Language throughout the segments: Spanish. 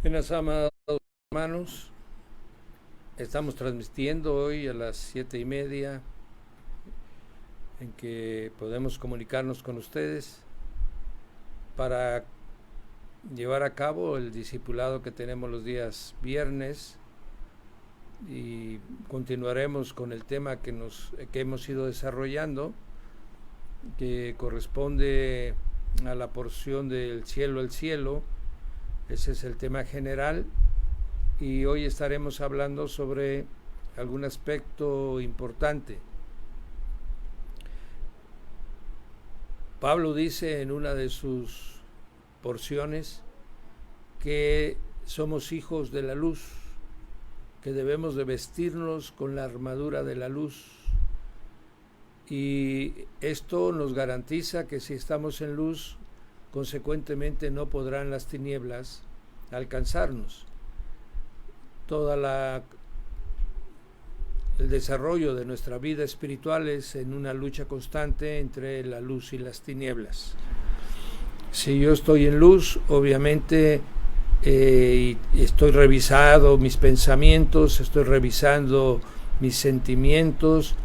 Buenas, amados hermanos. Estamos transmitiendo hoy a las 7:30 en que podemos comunicarnos con ustedes para llevar a cabo el discipulado que tenemos los días viernes, y continuaremos con el tema que hemos ido desarrollando, que corresponde a la porción del cielo al cielo. Ese es el tema general, y hoy estaremos hablando sobre algún aspecto importante. Pablo dice en una de sus porciones que somos hijos de la luz, que debemos de vestirnos con la armadura de la luz, y esto nos garantiza que si estamos en luz, consecuentemente no podrán las tinieblas alcanzarnos. El desarrollo de nuestra vida espiritual es en una lucha constante entre la luz y las tinieblas. Si yo estoy en luz, obviamente estoy revisando mis pensamientos, estoy revisando mis sentimientos,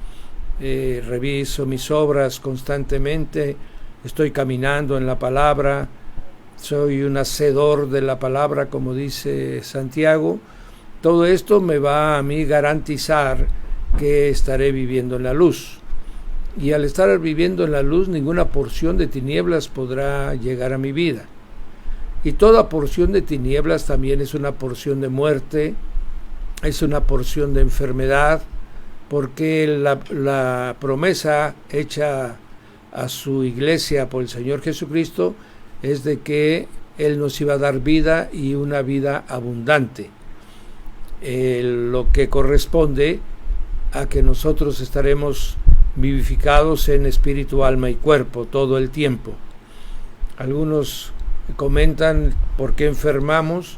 reviso mis obras constantemente, estoy caminando en la palabra, soy un hacedor de la palabra, como dice Santiago. Todo esto me va a mí garantizar que estaré viviendo en la luz. Y al estar viviendo en la luz, ninguna porción de tinieblas podrá llegar a mi vida. Y toda porción de tinieblas también es una porción de muerte, es una porción de enfermedad, porque la promesa hecha a su iglesia por el Señor Jesucristo es de que Él nos iba a dar vida, y una vida abundante, lo que corresponde a que nosotros estaremos vivificados en espíritu, alma y cuerpo todo el tiempo. Algunos comentan por qué enfermamos.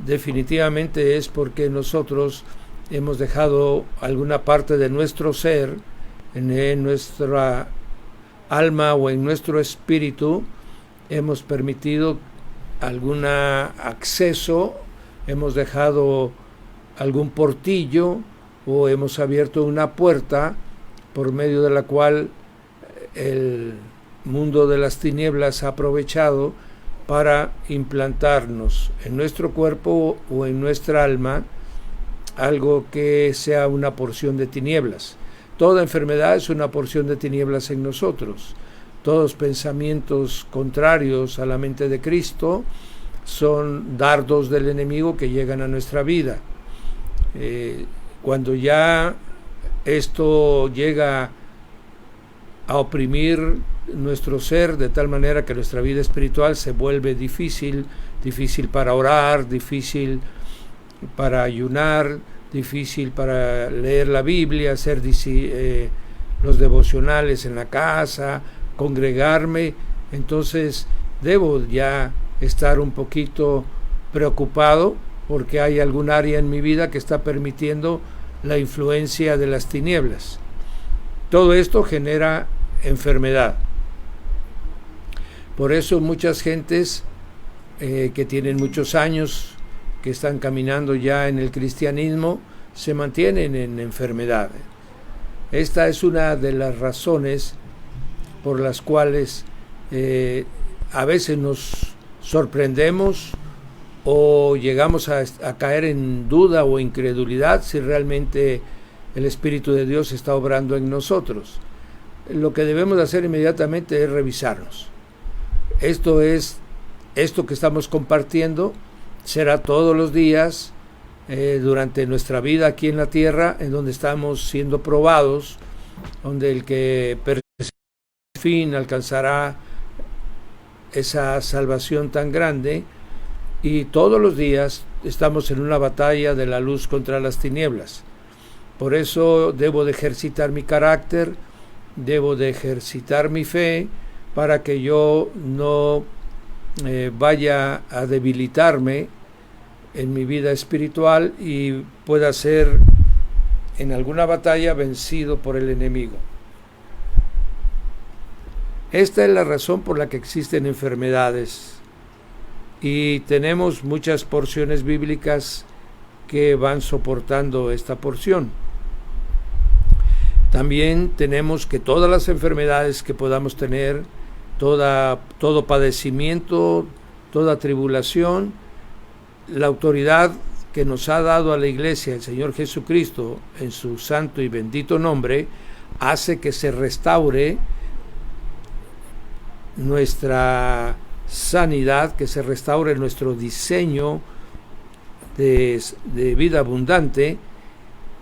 Definitivamente es porque nosotros hemos dejado alguna parte de nuestro ser, en nuestra alma o en nuestro espíritu, hemos permitido algún acceso, hemos dejado algún portillo o hemos abierto una puerta por medio de la cual el mundo de las tinieblas ha aprovechado para implantarnos en nuestro cuerpo o en nuestra alma algo que sea una porción de tinieblas. Toda enfermedad es una porción de tinieblas en nosotros. Todos pensamientos contrarios a la mente de Cristo son dardos del enemigo que llegan a nuestra vida. Cuando ya esto llega a oprimir nuestro ser de tal manera que nuestra vida espiritual se vuelve difícil para orar, difícil para ayunar, difícil para leer la Biblia, hacer los devocionales en la casa, congregarme, entonces debo ya estar un poquito preocupado porque hay algún área en mi vida que está permitiendo la influencia de las tinieblas. Todo esto genera enfermedad. Por eso muchas gentes que tienen muchos años, que están caminando ya en el cristianismo, se mantienen en enfermedad. Esta es una de las razones por las cuales a veces nos sorprendemos o llegamos a caer en duda o incredulidad si realmente el Espíritu de Dios está obrando en nosotros. Lo que debemos hacer inmediatamente es revisarnos. Esto que estamos compartiendo será todos los días durante nuestra vida aquí en la tierra, en donde estamos siendo probados, donde el que fin alcanzará esa salvación tan grande, y todos los días estamos en una batalla de la luz contra las tinieblas. Por eso debo de ejercitar mi carácter, debo de ejercitar mi fe, para que yo no vaya a debilitarme en mi vida espiritual y pueda ser en alguna batalla vencido por el enemigo. Esta es la razón por la que existen enfermedades Y tenemos muchas porciones bíblicas que van soportando esta porción. También tenemos que todas las enfermedades que podamos tener, todo padecimiento, toda tribulación, la autoridad que nos ha dado a la Iglesia el Señor Jesucristo en su santo y bendito nombre, hace que se restaure nuestra sanidad, que se restaure nuestro diseño de vida abundante.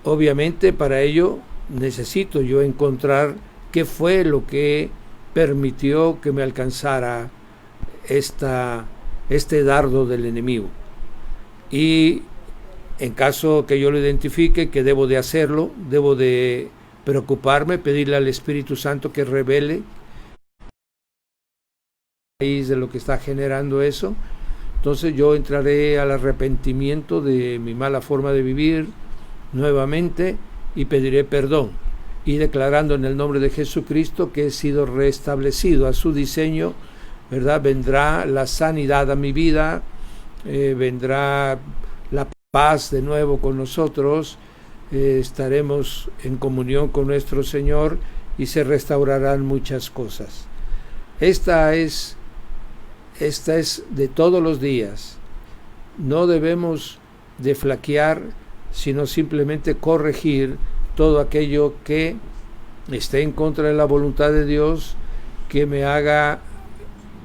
Obviamente para ello necesito yo encontrar qué fue lo que permitió que me alcanzara este dardo del enemigo. Y en caso que yo lo identifique, que debo de hacerlo, debo de preocuparme, pedirle al Espíritu Santo que revele de lo que está generando eso. Entonces yo entraré al arrepentimiento de mi mala forma de vivir nuevamente y pediré perdón, y declarando en el nombre de Jesucristo que he sido restablecido a su diseño, ¿verdad? Vendrá la sanidad a mi vida, vendrá la paz de nuevo con nosotros, estaremos en comunión con nuestro Señor y se restaurarán muchas cosas. Esta es de todos los días. No debemos de flaquear, sino simplemente corregir todo aquello que esté en contra de la voluntad de Dios, que me haga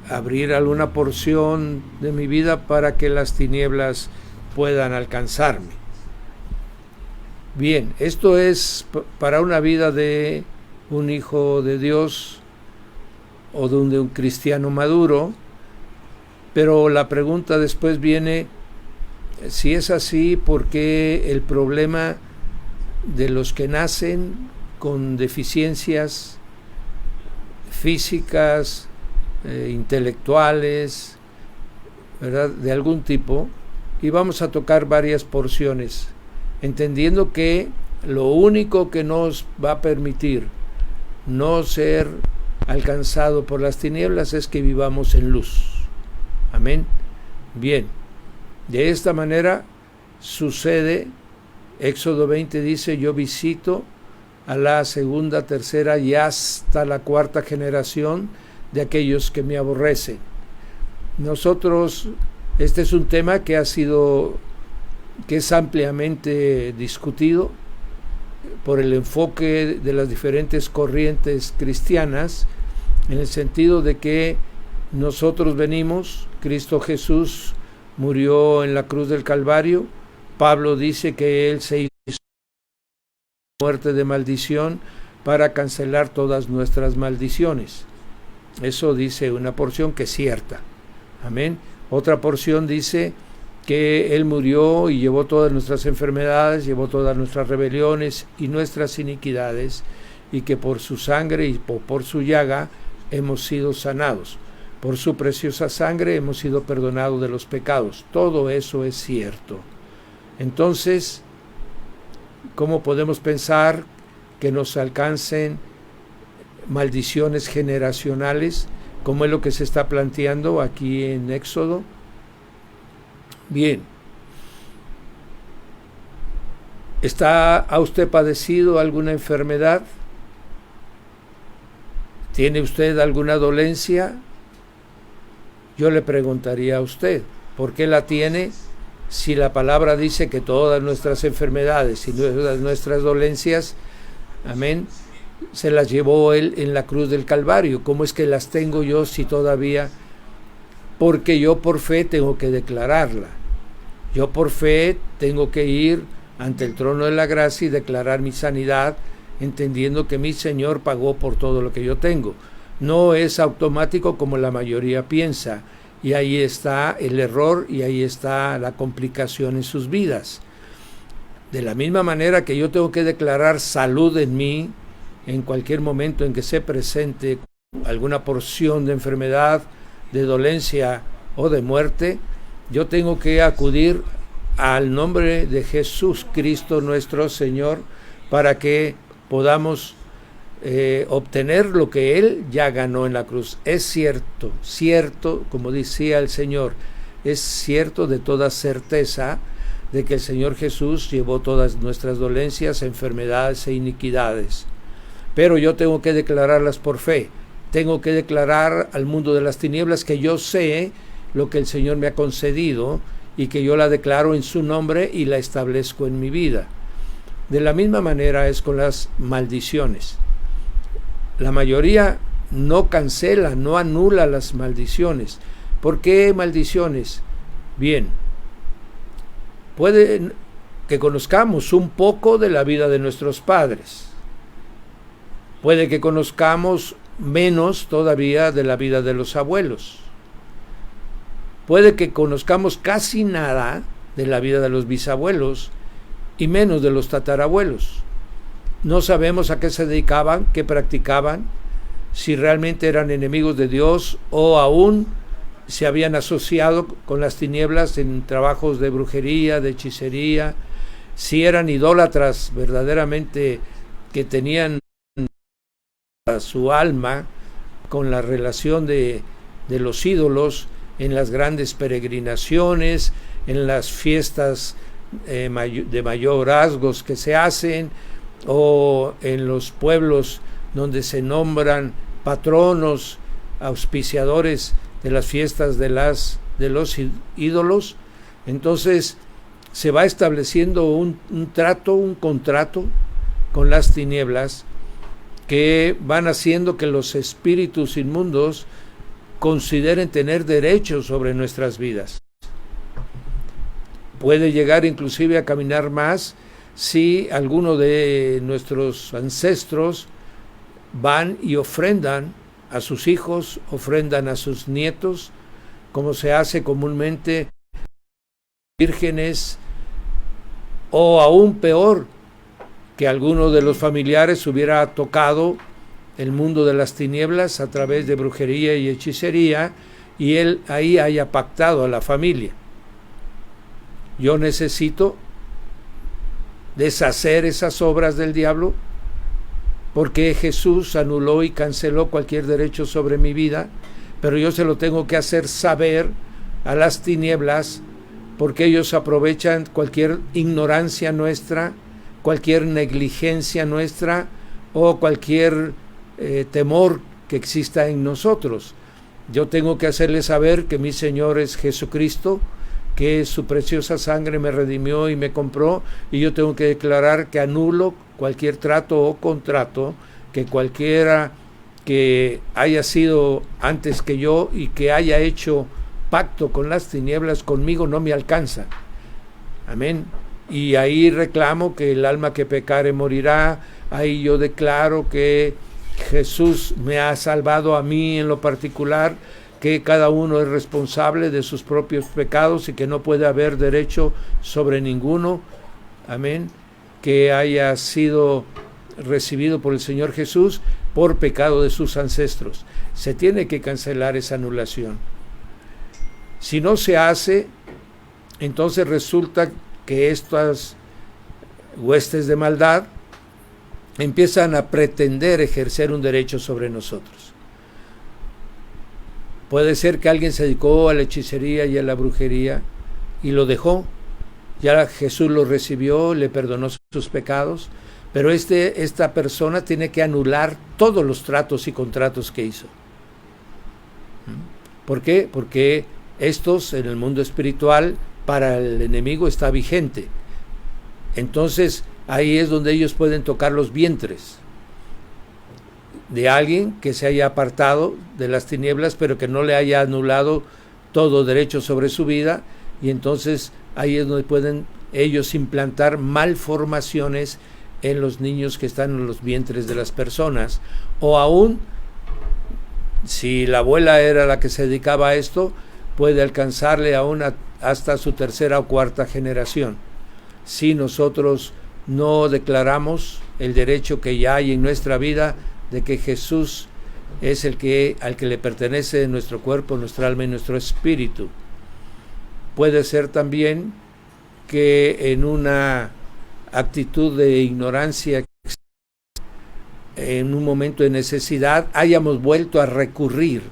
abrir alguna porción de mi vida para que las tinieblas puedan alcanzarme. Bien, esto es para una vida de un hijo de Dios o de un cristiano maduro, pero la pregunta después viene: si es así, ¿por qué el problema de los que nacen con deficiencias físicas, intelectuales, ¿verdad?, de algún tipo? Y vamos a tocar varias porciones, entendiendo que lo único que nos va a permitir no ser alcanzado por las tinieblas es que vivamos en luz. Amén. Bien. De esta manera sucede. Éxodo 20 dice: yo visito a la segunda, tercera y hasta la cuarta generación de aquellos que me aborrecen. Nosotros, este es un tema que es ampliamente discutido por el enfoque de las diferentes corrientes cristianas, en el sentido de que nosotros venimos, Cristo Jesús murió en la cruz del Calvario. Pablo dice que Él se hizo muerte de maldición para cancelar todas nuestras maldiciones. Eso dice una porción que es cierta. Amén. Otra porción dice que Él murió y llevó todas nuestras enfermedades, llevó todas nuestras rebeliones y nuestras iniquidades, y que por su sangre y por su llaga hemos sido sanados. Por su preciosa sangre hemos sido perdonados de los pecados. Todo eso es cierto. Entonces, ¿cómo podemos pensar que nos alcancen maldiciones generacionales, como es lo que se está planteando aquí en Éxodo? Bien. ¿Ha usted padecido alguna enfermedad? ¿Tiene usted alguna dolencia? Yo le preguntaría a usted, ¿por qué la tiene? Si la palabra dice que todas nuestras enfermedades y nuestras dolencias, amén, se las llevó Él en la cruz del Calvario. ¿Cómo es que las tengo yo si todavía? Porque yo por fe tengo que declararla. Yo por fe tengo que ir ante el trono de la gracia y declarar mi sanidad, entendiendo que mi Señor pagó por todo lo que yo tengo. No es automático como la mayoría piensa, y ahí está el error y ahí está la complicación en sus vidas. De la misma manera que yo tengo que declarar salud en mí en cualquier momento en que se presente alguna porción de enfermedad, de dolencia o de muerte, yo tengo que acudir al nombre de Jesús Cristo nuestro Señor para que podamos obtener lo que Él ya ganó en la cruz. Es cierto, como decía el Señor, es cierto de toda certeza de que el Señor Jesús llevó todas nuestras dolencias, enfermedades e iniquidades. Pero yo tengo que declararlas por fe. Tengo que declarar al mundo de las tinieblas que yo sé lo que el Señor me ha concedido y que yo la declaro en su nombre y la establezco en mi vida. De la misma manera es con las maldiciones. La mayoría no cancela, no anula las maldiciones. ¿Por qué maldiciones? Bien, puede que conozcamos un poco de la vida de nuestros padres. Puede que conozcamos menos todavía de la vida de los abuelos. Puede que conozcamos casi nada de la vida de los bisabuelos y menos de los tatarabuelos. No sabemos a qué se dedicaban, qué practicaban, si realmente eran enemigos de Dios o aún se habían asociado con las tinieblas en trabajos de brujería, de hechicería, si eran idólatras verdaderamente que tenían a su alma con la relación de los ídolos en las grandes peregrinaciones, en las fiestas de mayorazgos que se hacen, o en los pueblos donde se nombran patronos, auspiciadores de las fiestas de los ídolos. Entonces se va estableciendo un contrato con las tinieblas que van haciendo que los espíritus inmundos consideren tener derechos sobre nuestras vidas. Puede llegar inclusive a caminar más si alguno de nuestros ancestros van y ofrendan a sus hijos, ofrendan a sus nietos, como se hace comúnmente vírgenes, o aún peor, que alguno de los familiares hubiera tocado el mundo de las tinieblas a través de brujería y hechicería, y él ahí haya pactado a la familia. Yo necesito deshacer esas obras del diablo, porque Jesús anuló y canceló cualquier derecho sobre mi vida, pero yo se lo tengo que hacer saber a las tinieblas, porque ellos aprovechan cualquier ignorancia nuestra, cualquier negligencia nuestra o cualquier temor que exista en nosotros. Yo tengo que hacerles saber que mi Señor es Jesucristo, que su preciosa sangre me redimió y me compró, y yo tengo que declarar que anulo cualquier trato o contrato que cualquiera que haya sido antes que yo y que haya hecho pacto con las tinieblas conmigo no me alcanza. Amén. Y ahí reclamo que el alma que pecare morirá. Ahí yo declaro que Jesús me ha salvado a mí en lo particular, que cada uno es responsable de sus propios pecados y que no puede haber derecho sobre ninguno. Amén. Que haya sido recibido por el Señor Jesús por pecado de sus ancestros. Se tiene que cancelar esa anulación. Si no se hace, entonces resulta que estas huestes de maldad empiezan a pretender ejercer un derecho sobre nosotros. Puede ser que alguien se dedicó a la hechicería y a la brujería y lo dejó. Ya Jesús lo recibió, le perdonó sus pecados, pero esta persona tiene que anular todos los tratos y contratos que hizo. ¿Por qué? Porque estos en el mundo espiritual para el enemigo está vigente. Entonces ahí es donde ellos pueden tocar los vientres de alguien que se haya apartado de las tinieblas, pero que no le haya anulado todo derecho sobre su vida, y entonces ahí es donde pueden ellos implantar malformaciones en los niños que están en los vientres de las personas, o aún si la abuela era la que se dedicaba a esto, puede alcanzarle aún hasta su tercera o cuarta generación. Si nosotros no declaramos el derecho que ya hay en nuestra vida de que Jesús es al que le pertenece nuestro cuerpo, nuestra alma y nuestro espíritu. Puede ser también que en una actitud de ignorancia, en un momento de necesidad, hayamos vuelto a recurrir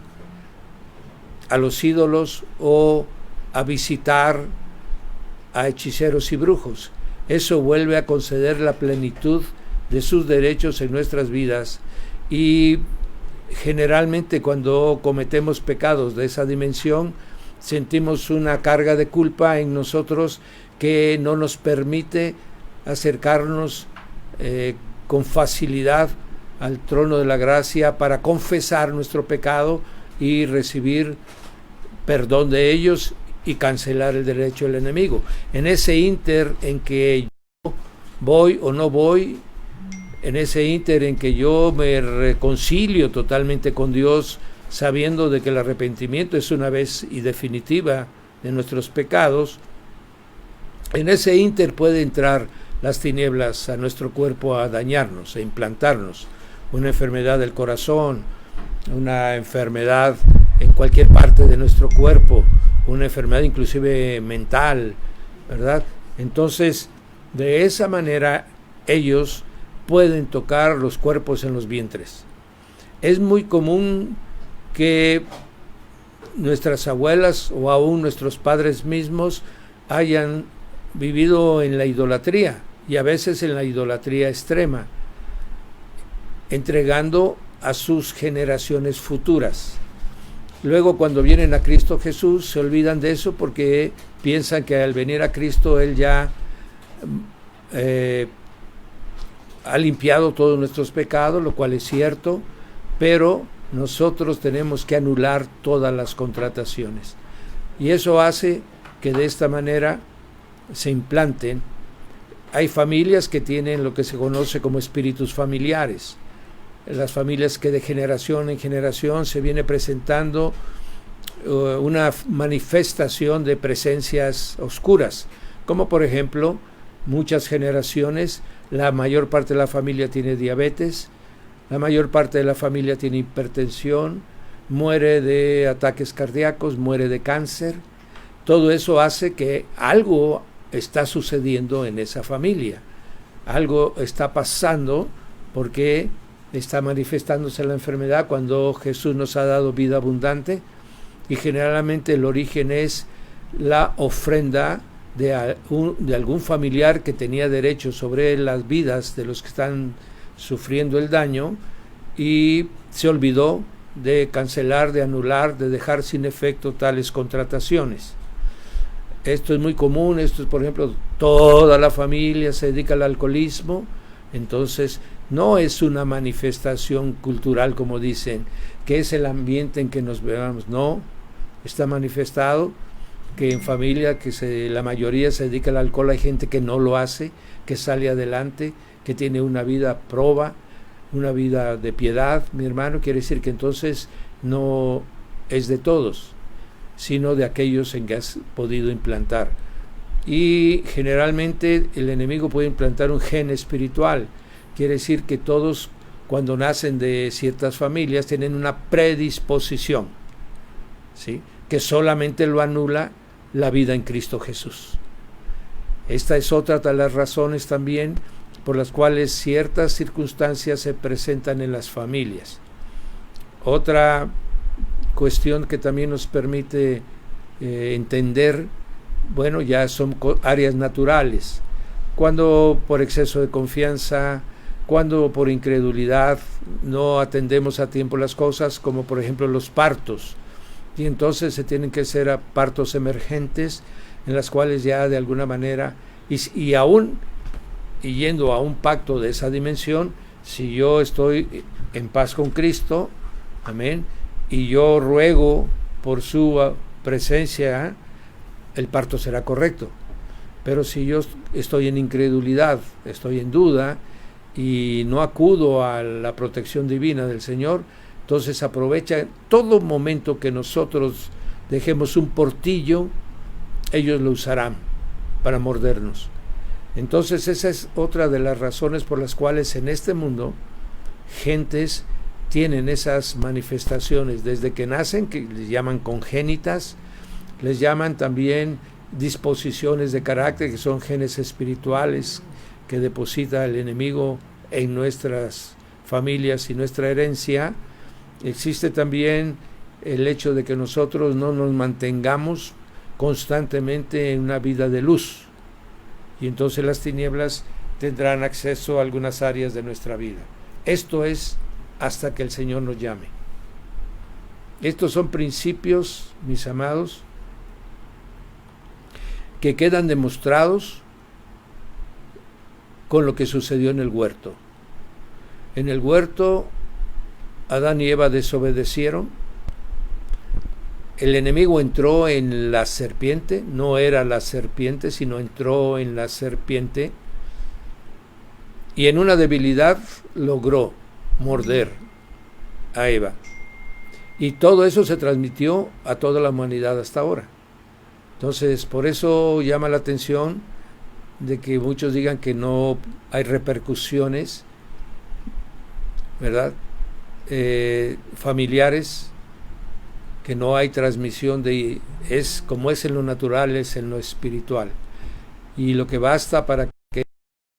a los ídolos o a visitar a hechiceros y brujos. Eso vuelve a conceder la plenitud de sus derechos en nuestras vidas, y generalmente cuando cometemos pecados de esa dimensión sentimos una carga de culpa en nosotros que no nos permite acercarnos con facilidad al trono de la gracia para confesar nuestro pecado y recibir perdón de ellos y cancelar el derecho del enemigo. En ese ínter en que yo voy o no voy, en ese ínter en que yo me reconcilio totalmente con Dios, sabiendo de que el arrepentimiento es una vez y definitiva de nuestros pecados, en ese ínter puede entrar las tinieblas a nuestro cuerpo a dañarnos, a implantarnos una enfermedad del corazón, una enfermedad en cualquier parte de nuestro cuerpo, una enfermedad inclusive mental, ¿verdad? Entonces, de esa manera ellos pueden tocar los cuerpos en los vientres. Es muy común que nuestras abuelas o aún nuestros padres mismos hayan vivido en la idolatría, y a veces en la idolatría extrema, entregando a sus generaciones futuras. Luego, cuando vienen a Cristo Jesús, se olvidan de eso porque piensan que al venir a Cristo Él ya ha limpiado todos nuestros pecados, lo cual es cierto, pero nosotros tenemos que anular todas las contrataciones. Y eso hace que de esta manera se implanten. Hay familias que tienen lo que se conoce como espíritus familiares. Las familias que de generación en generación se viene presentando una manifestación de presencias oscuras, como por ejemplo, muchas generaciones, la mayor parte de la familia tiene diabetes, la mayor parte de la familia tiene hipertensión, muere de ataques cardíacos, muere de cáncer. Todo eso hace que algo está sucediendo en esa familia, algo está pasando porque está manifestándose la enfermedad cuando Jesús nos ha dado vida abundante, y generalmente el origen es la ofrenda de algún familiar que tenía derecho sobre las vidas de los que están sufriendo el daño y se olvidó de cancelar, de anular, de dejar sin efecto tales contrataciones. Esto es muy común. Esto es, por ejemplo, toda la familia se dedica al alcoholismo, entonces no es una manifestación cultural, como dicen, que es el ambiente en que nos veamos. No, está manifestado que en familia la mayoría se dedica al alcohol. Hay gente que no lo hace, que sale adelante, que tiene una vida proba, una vida de piedad, mi hermano. Quiere decir que entonces no es de todos, sino de aquellos en que has podido implantar. Y generalmente el enemigo puede implantar un gen espiritual. Quiere decir que todos, cuando nacen de ciertas familias, tienen una predisposición, ¿sí?, que solamente lo anula la vida en Cristo Jesús. Esta es otra de las razones también por las cuales ciertas circunstancias se presentan en las familias. Otra cuestión que también nos permite entender, bueno, ya son áreas naturales. Cuando por exceso de confianza, cuando por incredulidad no atendemos a tiempo las cosas, como por ejemplo los partos, y entonces se tienen que hacer partos emergentes en las cuales ya de alguna manera, y aún yendo a un pacto de esa dimensión, si yo estoy en paz con Cristo, amén, y yo ruego por su presencia, el parto será correcto. Pero si yo estoy en incredulidad, estoy en duda y no acudo a la protección divina del Señor, entonces aprovecha todo momento que nosotros dejemos un portillo, ellos lo usarán para mordernos. Entonces esa es otra de las razones por las cuales en este mundo gentes tienen esas manifestaciones desde que nacen, que les llaman congénitas, les llaman también disposiciones de carácter, que son genes espirituales que deposita el enemigo en nuestras familias y nuestra herencia. Existe también el hecho de que nosotros no nos mantengamos constantemente en una vida de luz. Y entonces las tinieblas tendrán acceso a algunas áreas de nuestra vida. Esto es hasta que el Señor nos llame. Estos son principios, mis amados, que quedan demostrados con lo que sucedió en el huerto. En el huerto, Adán y Eva desobedecieron. El enemigo entró en la serpiente, no era la serpiente, sino entró en la serpiente y en una debilidad logró morder a Eva. Y todo eso se transmitió a toda la humanidad hasta ahora. Entonces, por eso llama la atención de que muchos digan que no hay repercusiones, ¿verdad? Familiares, que no hay transmisión de, es como es en lo natural, es en lo espiritual. Y lo que basta para que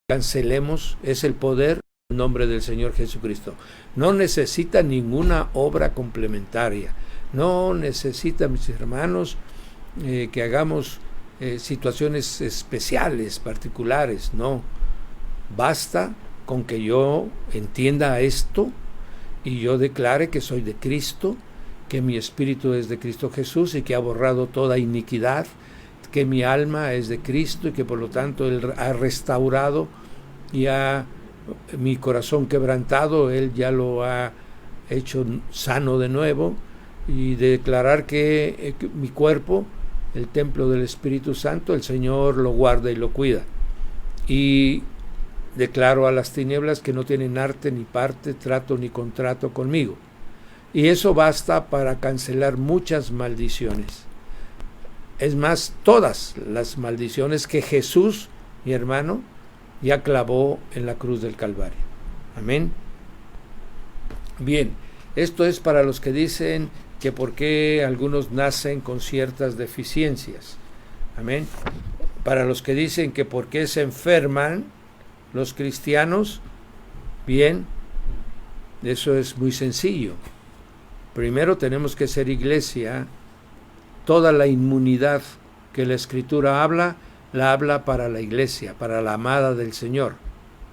cancelemos es el poder en nombre del Señor Jesucristo. No necesita ninguna obra complementaria, no necesita, mis hermanos, que hagamos situaciones especiales, particulares, no. Basta con que yo entienda esto y yo declare que soy de Cristo, que mi espíritu es de Cristo Jesús y que ha borrado toda iniquidad, que mi alma es de Cristo y que por lo tanto Él ha restaurado y mi corazón quebrantado, Él ya lo ha hecho sano de nuevo, y declarar que mi cuerpo, el templo del Espíritu Santo, el Señor lo guarda y lo cuida. Y declaro a las tinieblas que no tienen arte, ni parte, trato, ni contrato conmigo. Y eso basta para cancelar muchas maldiciones. Es más, todas las maldiciones que Jesús, mi hermano, ya clavó en la cruz del Calvario. Amén. Bien, esto es para los que dicen que por qué algunos nacen con ciertas deficiencias. Amén. Para los que dicen que por qué se enferman los cristianos, bien, eso es muy sencillo. Primero tenemos que ser iglesia. Toda la inmunidad que la Escritura habla, la habla para la iglesia, para la amada del Señor,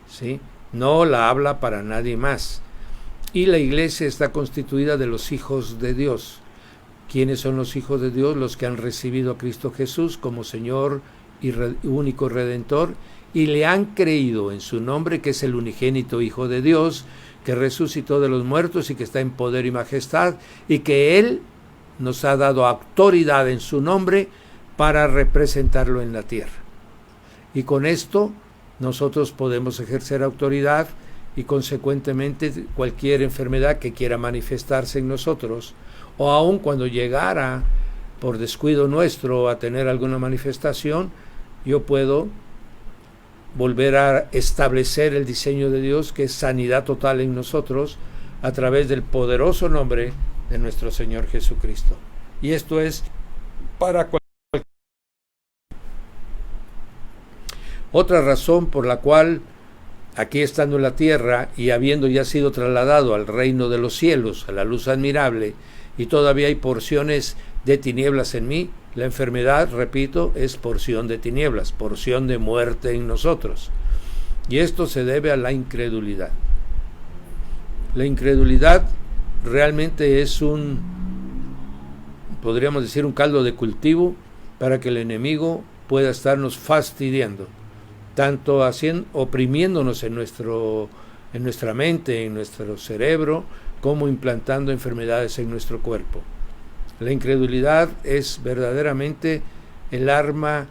¿sí? No la habla para nadie más. Y la iglesia está constituida de los hijos de Dios. ¿Quiénes son los hijos de Dios? Los que han recibido a Cristo Jesús como Señor y único Redentor, y le han creído en su nombre, que es el unigénito Hijo de Dios, que resucitó de los muertos y que está en poder y majestad, y que Él nos ha dado autoridad en su nombre para representarlo en la tierra. Y con esto nosotros podemos ejercer autoridad, y consecuentemente cualquier enfermedad que quiera manifestarse en nosotros, o aun cuando llegara por descuido nuestro a tener alguna manifestación, yo puedo volver a establecer el diseño de Dios, que es sanidad total en nosotros, a través del poderoso nombre de nuestro Señor Jesucristo. Y esto es para cualquier. Otra razón por la cual, aquí estando en la tierra y habiendo ya sido trasladado al reino de los cielos, a la luz admirable, y todavía hay porciones de tinieblas en mí, la enfermedad, repito, es porción de tinieblas, porción de muerte en nosotros. Y esto se debe a la incredulidad. La incredulidad realmente es podríamos decir, un caldo de cultivo para que el enemigo pueda estarnos fastidiando, tanto oprimiéndonos en nuestra mente, en nuestro cerebro, como implantando enfermedades en nuestro cuerpo. La incredulidad es verdaderamente el arma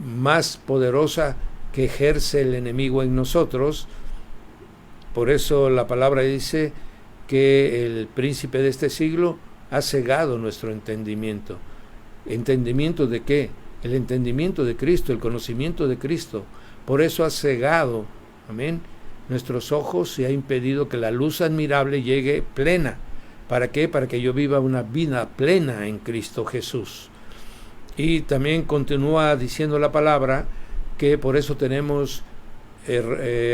más poderosa que ejerce el enemigo en nosotros. Por eso la palabra dice que el príncipe de este siglo ha cegado nuestro entendimiento. ¿Entendimiento de qué? El entendimiento de Cristo, el conocimiento de Cristo. Por eso ha cegado, amén, nuestros ojos, y ha impedido que la luz admirable llegue plena. ¿Para qué? Para que yo viva una vida plena en Cristo Jesús. Y también continúa diciendo la palabra que por eso tenemos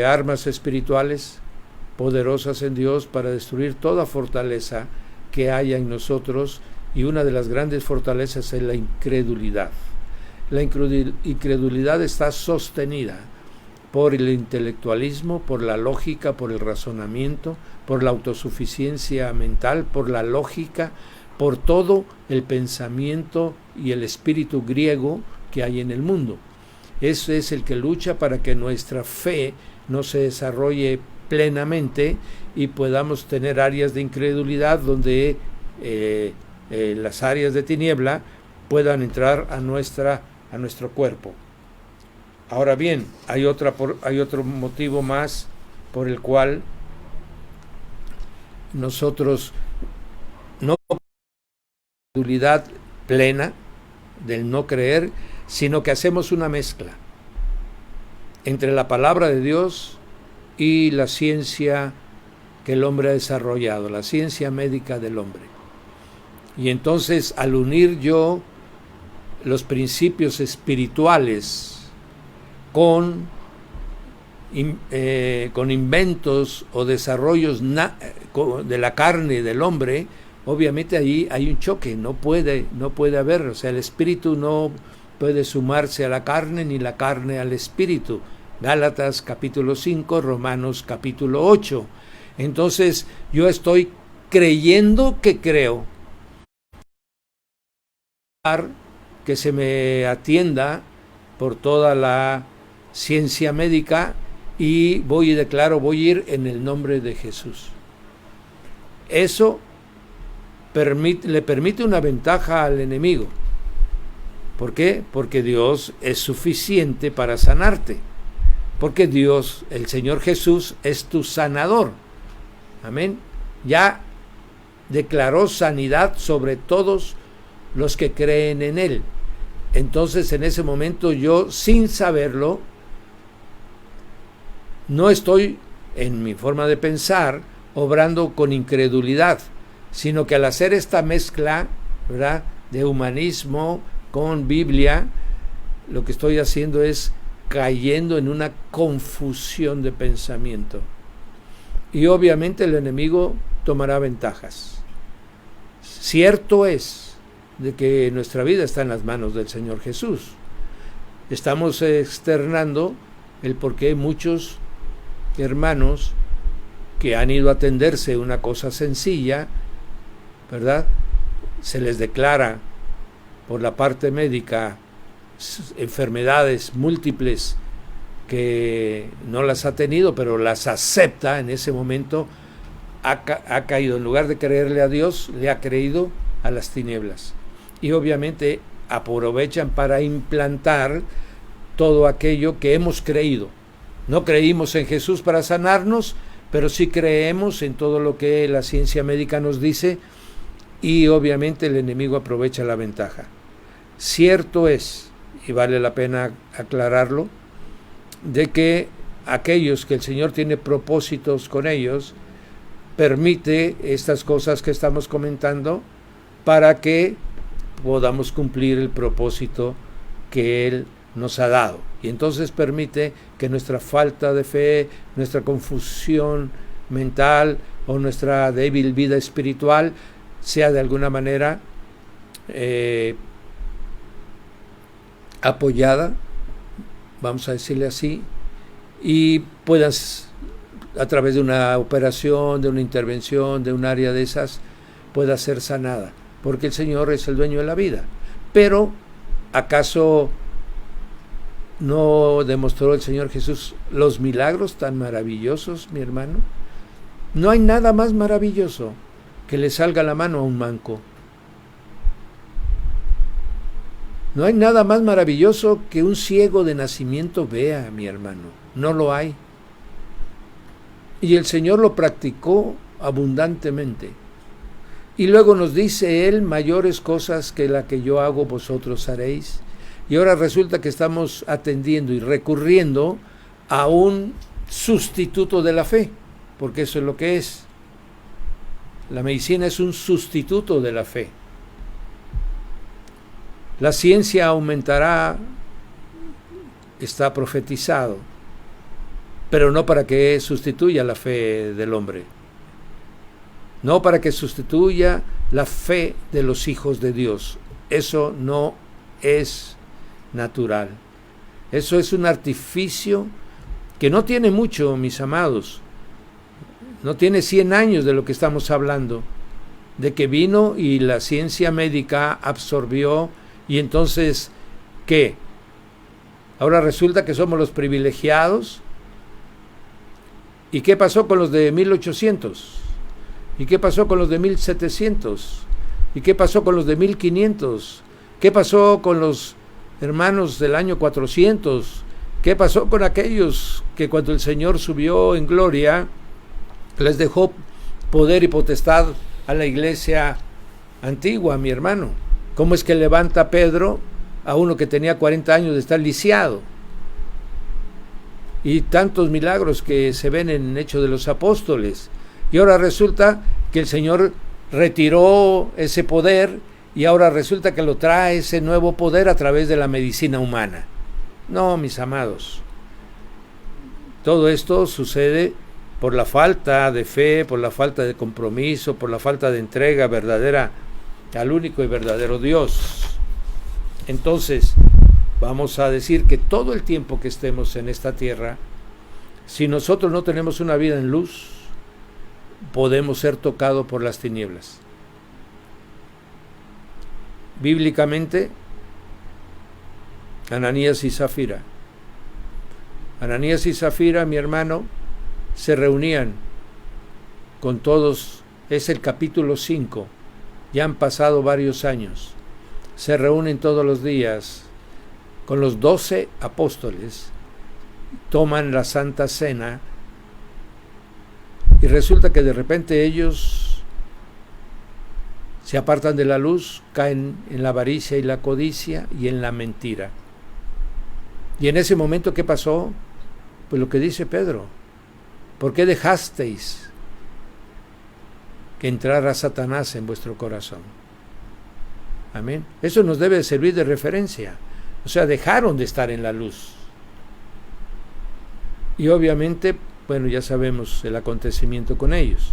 armas espirituales poderosas en Dios para destruir toda fortaleza que haya en nosotros y una de las grandes fortalezas es la incredulidad. La incredulidad está sostenida por el intelectualismo, por la lógica, por el razonamiento, por la autosuficiencia mental, por la lógica, por todo el pensamiento y el espíritu griego que hay en el mundo. Ese es el que lucha para que nuestra fe no se desarrolle plenamente y podamos tener áreas de incredulidad donde las áreas de tiniebla puedan entrar a nuestro cuerpo. Ahora bien, hay otro motivo más por el cual nosotros no incredulidad plena del no creer, sino que hacemos una mezcla entre la palabra de Dios y la ciencia que el hombre ha desarrollado, la ciencia médica del hombre. Y entonces, al unir yo los principios espirituales con inventos o desarrollos de la carne del hombre, obviamente ahí hay un choque, no puede haber, o sea, el espíritu no puede sumarse a la carne ni la carne al espíritu. Gálatas capítulo 5, Romanos capítulo 8. Entonces yo estoy creyendo que creo, que se me atienda por toda la ciencia médica y voy y declaro, voy a ir en el nombre de Jesús. Eso le permite una ventaja al enemigo. ¿Por qué? Porque Dios es suficiente para sanarte. Porque Dios, el Señor Jesús, es tu sanador. Amén. Ya declaró sanidad sobre todos los que creen en Él. Entonces, en ese momento yo, sin saberlo, no estoy, en mi forma de pensar, obrando con incredulidad, sino que al hacer esta mezcla, ¿verdad?, de humanismo con Biblia, lo que estoy haciendo es cayendo en una confusión de pensamiento. Y obviamente el enemigo tomará ventajas. Cierto es de que nuestra vida está en las manos del Señor Jesús. Estamos externando el por qué muchos hermanos que han ido a atenderse una cosa sencilla, ¿verdad?, se les declara por la parte médica enfermedades múltiples que no las ha tenido, pero las acepta en ese momento, ha caído, en lugar de creerle a Dios, le ha creído a las tinieblas. Y obviamente aprovechan para implantar todo aquello que hemos creído. No creímos en Jesús para sanarnos, pero sí creemos en todo lo que la ciencia médica nos dice, y obviamente el enemigo aprovecha la ventaja. Cierto es, y vale la pena aclararlo, de que aquellos que el Señor tiene propósitos con ellos, permite estas cosas que estamos comentando para que podamos cumplir el propósito que Él nos ha dado. Y entonces permite que nuestra falta de fe, nuestra confusión mental o nuestra débil vida espiritual sea de alguna manera apoyada, vamos a decirle así, y puedas, a través de una operación, de una intervención, de un área de esas, pueda ser sanada, porque el Señor es el dueño de la vida. Pero, ¿acaso no demostró el Señor Jesús los milagros tan maravillosos, mi hermano? No hay nada más maravilloso que le salga la mano a un manco. No hay nada más maravilloso que un ciego de nacimiento vea, mi hermano. No lo hay. Y el Señor lo practicó abundantemente. Y luego nos dice Él, mayores cosas que la que yo hago, vosotros haréis. Y ahora resulta que estamos atendiendo y recurriendo a un sustituto de la fe, porque eso es lo que es. La medicina es un sustituto de la fe. La ciencia aumentará, está profetizado, pero no para que sustituya la fe del hombre. no para que sustituya la fe de los hijos de Dios. Eso no es natural. Eso es un artificio que no tiene mucho, mis amados. No tiene 100 años de lo que estamos hablando, de que vino y la ciencia médica absorbió, y entonces, ¿qué? Ahora resulta que somos los privilegiados. ¿Y qué pasó con los de 1800? ¿Y qué pasó con los de 1700? ¿Y qué pasó con los de 1500? ¿Qué pasó con los hermanos del año 400? ¿Qué pasó con aquellos que cuando el Señor subió en gloria les dejó poder y potestad a la iglesia antigua, mi hermano? ¿Cómo es que levanta Pedro a uno que tenía 40 años de estar lisiado? Y tantos milagros que se ven en Hechos de los Apóstoles. Y ahora resulta que el Señor retiró ese poder y ahora resulta que lo trae ese nuevo poder a través de la medicina humana. No, mis amados. Todo esto sucede por la falta de fe, por la falta de compromiso, por la falta de entrega verdadera al único y verdadero Dios. Entonces, vamos a decir que todo el tiempo que estemos en esta tierra, si nosotros no tenemos una vida en luz, podemos ser tocados por las tinieblas. Bíblicamente, Ananías y Zafira, mi hermano, se reunían con todos. Es el capítulo 5, ya han pasado varios años. Se reúnen todos los días con los 12 apóstoles, toman la Santa Cena, y resulta que de repente ellos se apartan de la luz, caen en la avaricia y la codicia y en la mentira. Y en ese momento, ¿qué pasó? Pues lo que dice Pedro: ¿por qué dejasteis que entrara Satanás en vuestro corazón? Amén. Eso nos debe servir de referencia. O sea, dejaron de estar en la luz. Y obviamente, bueno, ya sabemos el acontecimiento con ellos.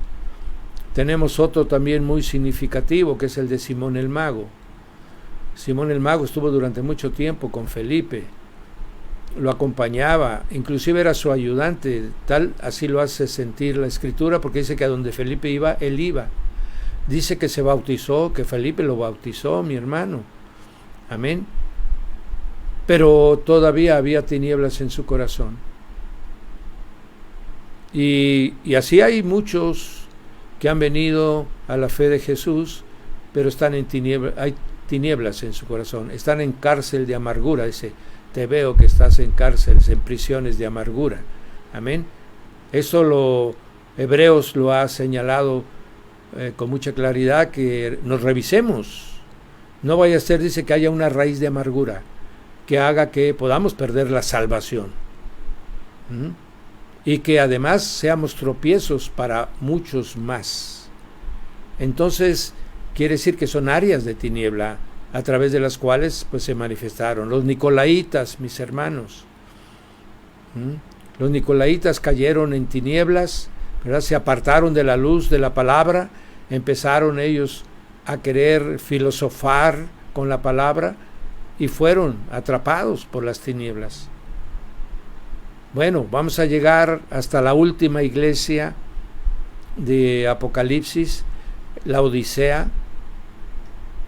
Tenemos otro también muy significativo, que es el de Simón el Mago. Simón el Mago estuvo durante mucho tiempo con Felipe, lo acompañaba, inclusive era su ayudante, así lo hace sentir la Escritura, porque dice que a donde Felipe iba, él iba. Dice que se bautizó, que Felipe lo bautizó, mi hermano. Amén. Pero todavía había tinieblas en su corazón. Y así hay muchos que han venido a la fe de Jesús, pero están en tinieblas, hay tinieblas en su corazón, están en cárcel de amargura. Dice: te veo que estás en cárceles, en prisiones de amargura. Amén. Eso Hebreos lo ha señalado con mucha claridad, que nos revisemos. No vaya a ser, dice, que haya una raíz de amargura que haga que podamos perder la salvación. Y que además seamos tropiezos para muchos más. Entonces, quiere decir que son áreas de tiniebla a través de las cuales pues se manifestaron. Los nicolaitas, mis hermanos. Los nicolaitas cayeron en tinieblas, ¿verdad? Se apartaron de la luz de la palabra, empezaron ellos a querer filosofar con la palabra y fueron atrapados por las tinieblas. Bueno, vamos a llegar hasta la última iglesia de Apocalipsis, la Odisea,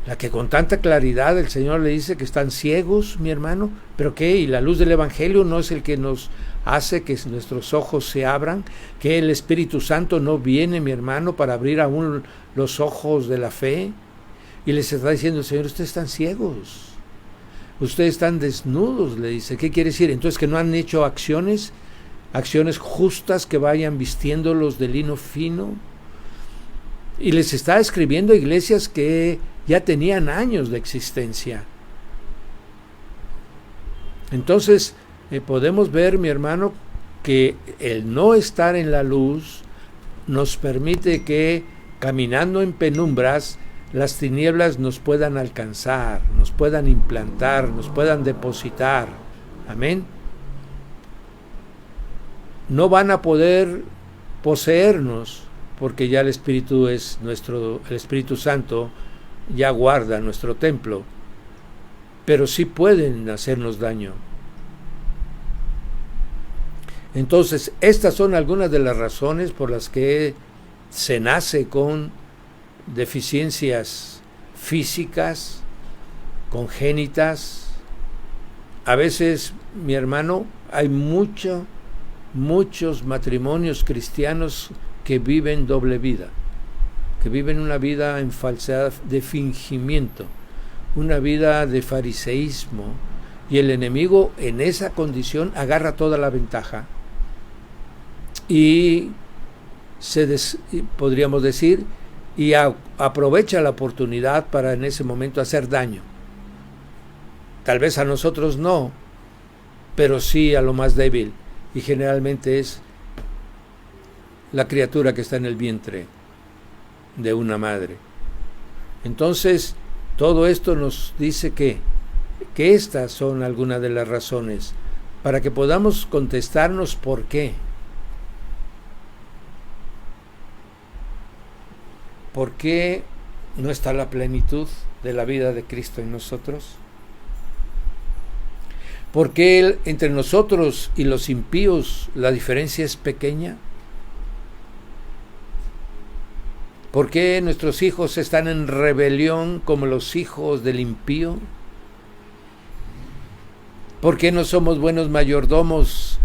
la que con tanta claridad el Señor le dice que están ciegos, mi hermano. ¿Pero qué? ¿Y la luz del Evangelio no es el que nos hace que nuestros ojos se abran? ¿Que el Espíritu Santo no viene, mi hermano, para abrir aún los ojos de la fe? Y les está diciendo el Señor: ustedes están ciegos, ustedes están desnudos, le dice. ¿Qué quiere decir? Entonces, que no han hecho acciones justas que vayan vistiéndolos de lino fino. Y les está escribiendo a iglesias que ya tenían años de existencia. Entonces, podemos ver, mi hermano, que el no estar en la luz nos permite que, caminando en penumbras, las tinieblas nos puedan alcanzar, nos puedan implantar, nos puedan depositar. Amén. No van a poder poseernos, porque ya el Espíritu Santo ya guarda nuestro templo, pero sí pueden hacernos daño. Entonces, estas son algunas de las razones por las que se nace con deficiencias físicas, congénitas. A veces, mi hermano, hay muchos matrimonios cristianos que viven doble vida, que viven una vida en falsedad, de fingimiento, una vida de fariseísmo, y el enemigo en esa condición agarra toda la ventaja y podríamos decir, y aprovecha la oportunidad para en ese momento hacer daño. Tal vez a nosotros no, pero sí a lo más débil, y generalmente es la criatura que está en el vientre de una madre. Entonces, todo esto nos dice que estas son algunas de las razones para que podamos contestarnos por qué. ¿Por qué no está la plenitud de la vida de Cristo en nosotros? ¿Por qué entre nosotros y los impíos la diferencia es pequeña? ¿Por qué nuestros hijos están en rebelión como los hijos del impío? ¿Por qué no somos buenos mayordomos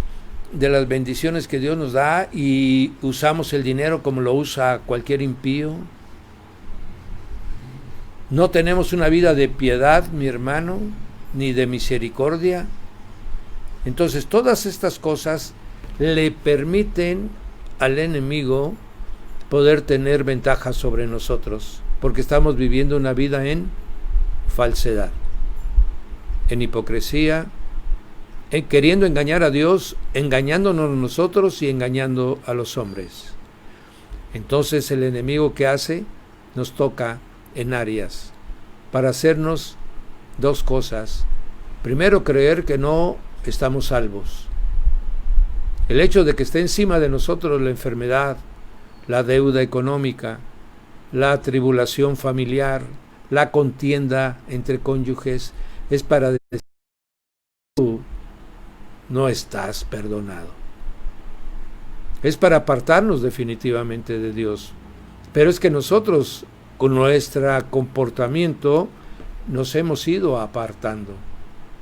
de las bendiciones que Dios nos da y usamos el dinero como lo usa cualquier impío? ¿No tenemos una vida de piedad, mi hermano, ni de misericordia? Entonces, todas estas cosas le permiten al enemigo poder tener ventaja sobre nosotros, porque estamos viviendo una vida en falsedad, en hipocresía, queriendo engañar a Dios, engañándonos nosotros y engañando a los hombres. Entonces el enemigo, ¿qué hace? Nos toca en áreas para hacernos dos cosas. Primero, creer que no estamos salvos. El hecho de que esté encima de nosotros la enfermedad, la deuda económica, la tribulación familiar, la contienda entre cónyuges, es para decir: tú no estás perdonado. Es para apartarnos definitivamente de Dios. Pero es que nosotros, con nuestro comportamiento, nos hemos ido apartando.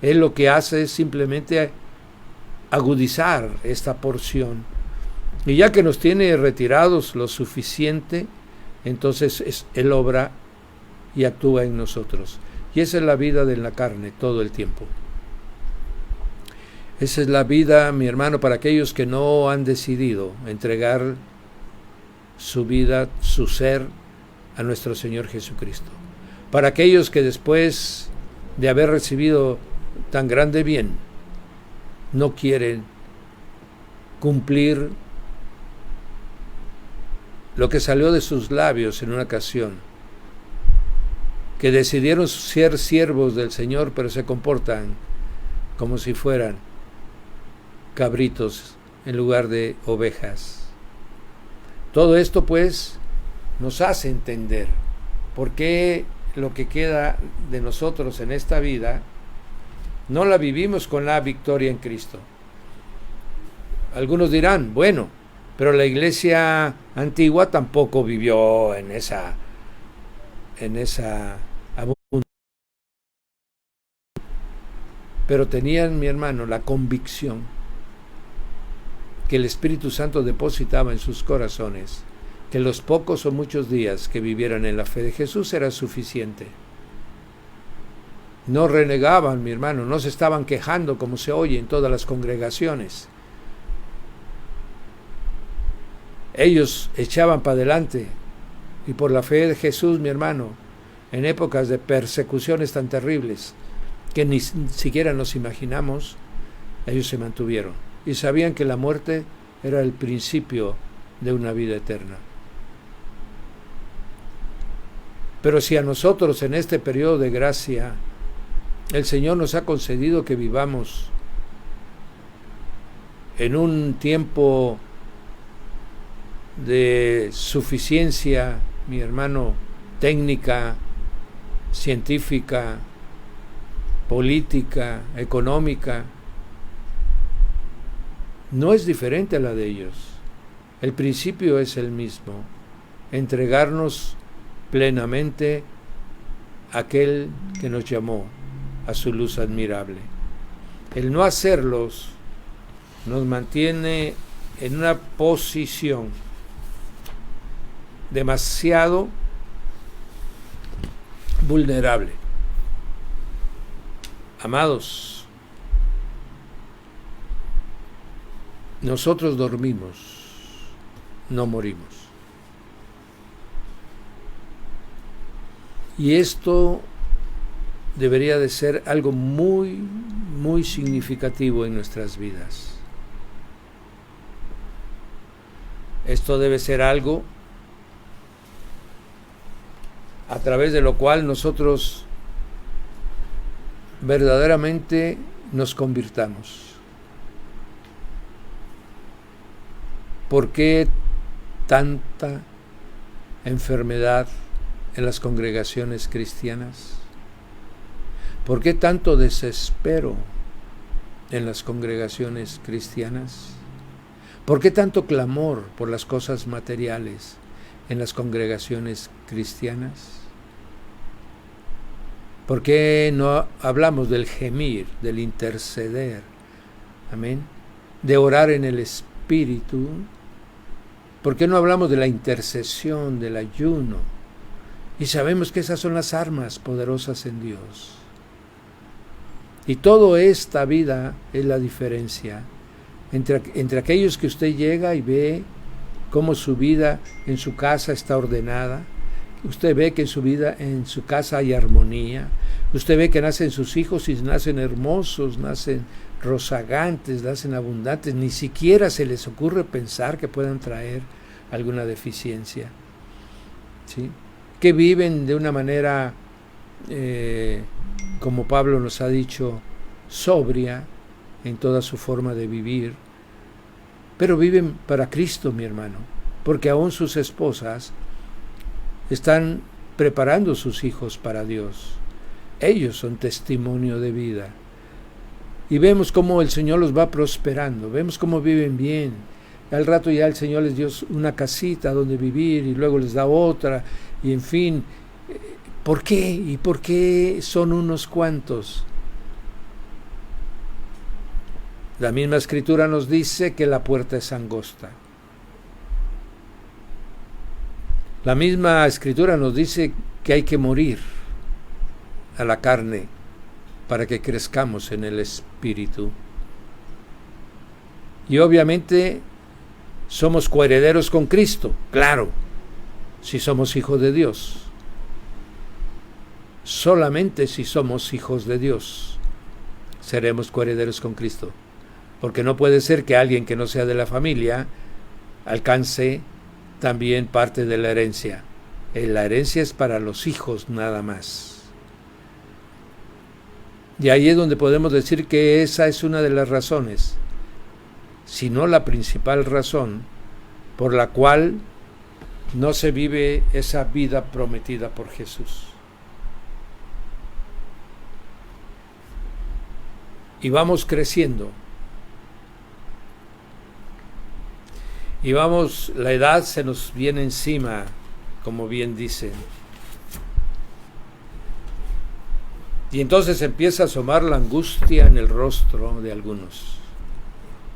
Él lo que hace es simplemente agudizar esta porción. Y ya que nos tiene retirados lo suficiente, entonces Él obra y actúa en nosotros. Y esa es la vida de la carne todo el tiempo. Esa es la vida, mi hermano, para aquellos que no han decidido entregar su vida, su ser, a nuestro Señor Jesucristo. Para aquellos que después de haber recibido tan grande bien, no quieren cumplir lo que salió de sus labios en una ocasión, que decidieron ser siervos del Señor, pero se comportan como si fueran cabritos en lugar de ovejas. Todo esto, pues, nos hace entender por qué lo que queda de nosotros en esta vida no la vivimos con la victoria en Cristo. Algunos dirán: bueno, pero la iglesia antigua tampoco vivió en esa abundancia. Pero tenían, mi hermano, la convicción que el Espíritu Santo depositaba en sus corazones, que los pocos o muchos días que vivieran en la fe de Jesús era suficiente. No renegaban, mi hermano, no se estaban quejando como se oye en todas las congregaciones. Ellos echaban para adelante, y por la fe de Jesús, mi hermano, en épocas de persecuciones tan terribles que ni siquiera nos imaginamos, ellos se mantuvieron y sabían que la muerte era el principio de una vida eterna. Pero si a nosotros en este periodo de gracia el Señor nos ha concedido que vivamos en un tiempo de suficiencia, mi hermano, técnica, científica, política, económica, no es diferente a la de ellos. El principio es el mismo: entregarnos plenamente a aquel que nos llamó a su luz admirable. El no hacerlos nos mantiene en una posición demasiado vulnerable. Amados, nosotros dormimos, no morimos. Y esto debería de ser algo muy, muy significativo en nuestras vidas. Esto debe ser algo a través de lo cual nosotros verdaderamente nos convirtamos. ¿Por qué tanta enfermedad en las congregaciones cristianas? ¿Por qué tanto desespero en las congregaciones cristianas? ¿Por qué tanto clamor por las cosas materiales en las congregaciones cristianas? ¿Por qué no hablamos del gemir, del interceder? Amén. De orar en el Espíritu. ¿Por qué no hablamos de la intercesión, del ayuno? Y sabemos que esas son las armas poderosas en Dios. Y toda esta vida es la diferencia entre aquellos que usted llega y ve cómo su vida en su casa está ordenada. Usted ve que en su vida, en su casa hay armonía. Usted ve que nacen sus hijos y nacen hermosos, nacen rozagantes, nacen abundantes. Ni siquiera se les ocurre pensar que puedan traer alguna deficiencia. ¿Sí? Que viven de una manera, como Pablo nos ha dicho, sobria en toda su forma de vivir. Pero viven para Cristo, mi hermano, porque aún sus esposas están preparando sus hijos para Dios. Ellos son testimonio de vida. Y vemos cómo el Señor los va prosperando, vemos cómo viven bien. Al rato ya el Señor les dio una casita donde vivir y luego les da otra, y en fin. ¿Por qué? ¿Y por qué son unos cuantos? La misma Escritura nos dice que la puerta es angosta. La misma Escritura nos dice que hay que morir a la carne para que crezcamos en el Espíritu. Y obviamente somos coherederos con Cristo, claro, si somos hijos de Dios. Solamente si somos hijos de Dios seremos coherederos con Cristo. Porque no puede ser que alguien que no sea de la familia alcance también parte de la herencia. La herencia es para los hijos nada más. Y ahí es donde podemos decir que esa es una de las razones, si no la principal razón, por la cual no se vive esa vida prometida por Jesús. Y vamos creciendo. Y vamos, la edad se nos viene encima, como bien dicen. Y entonces empieza a asomar la angustia en el rostro de algunos,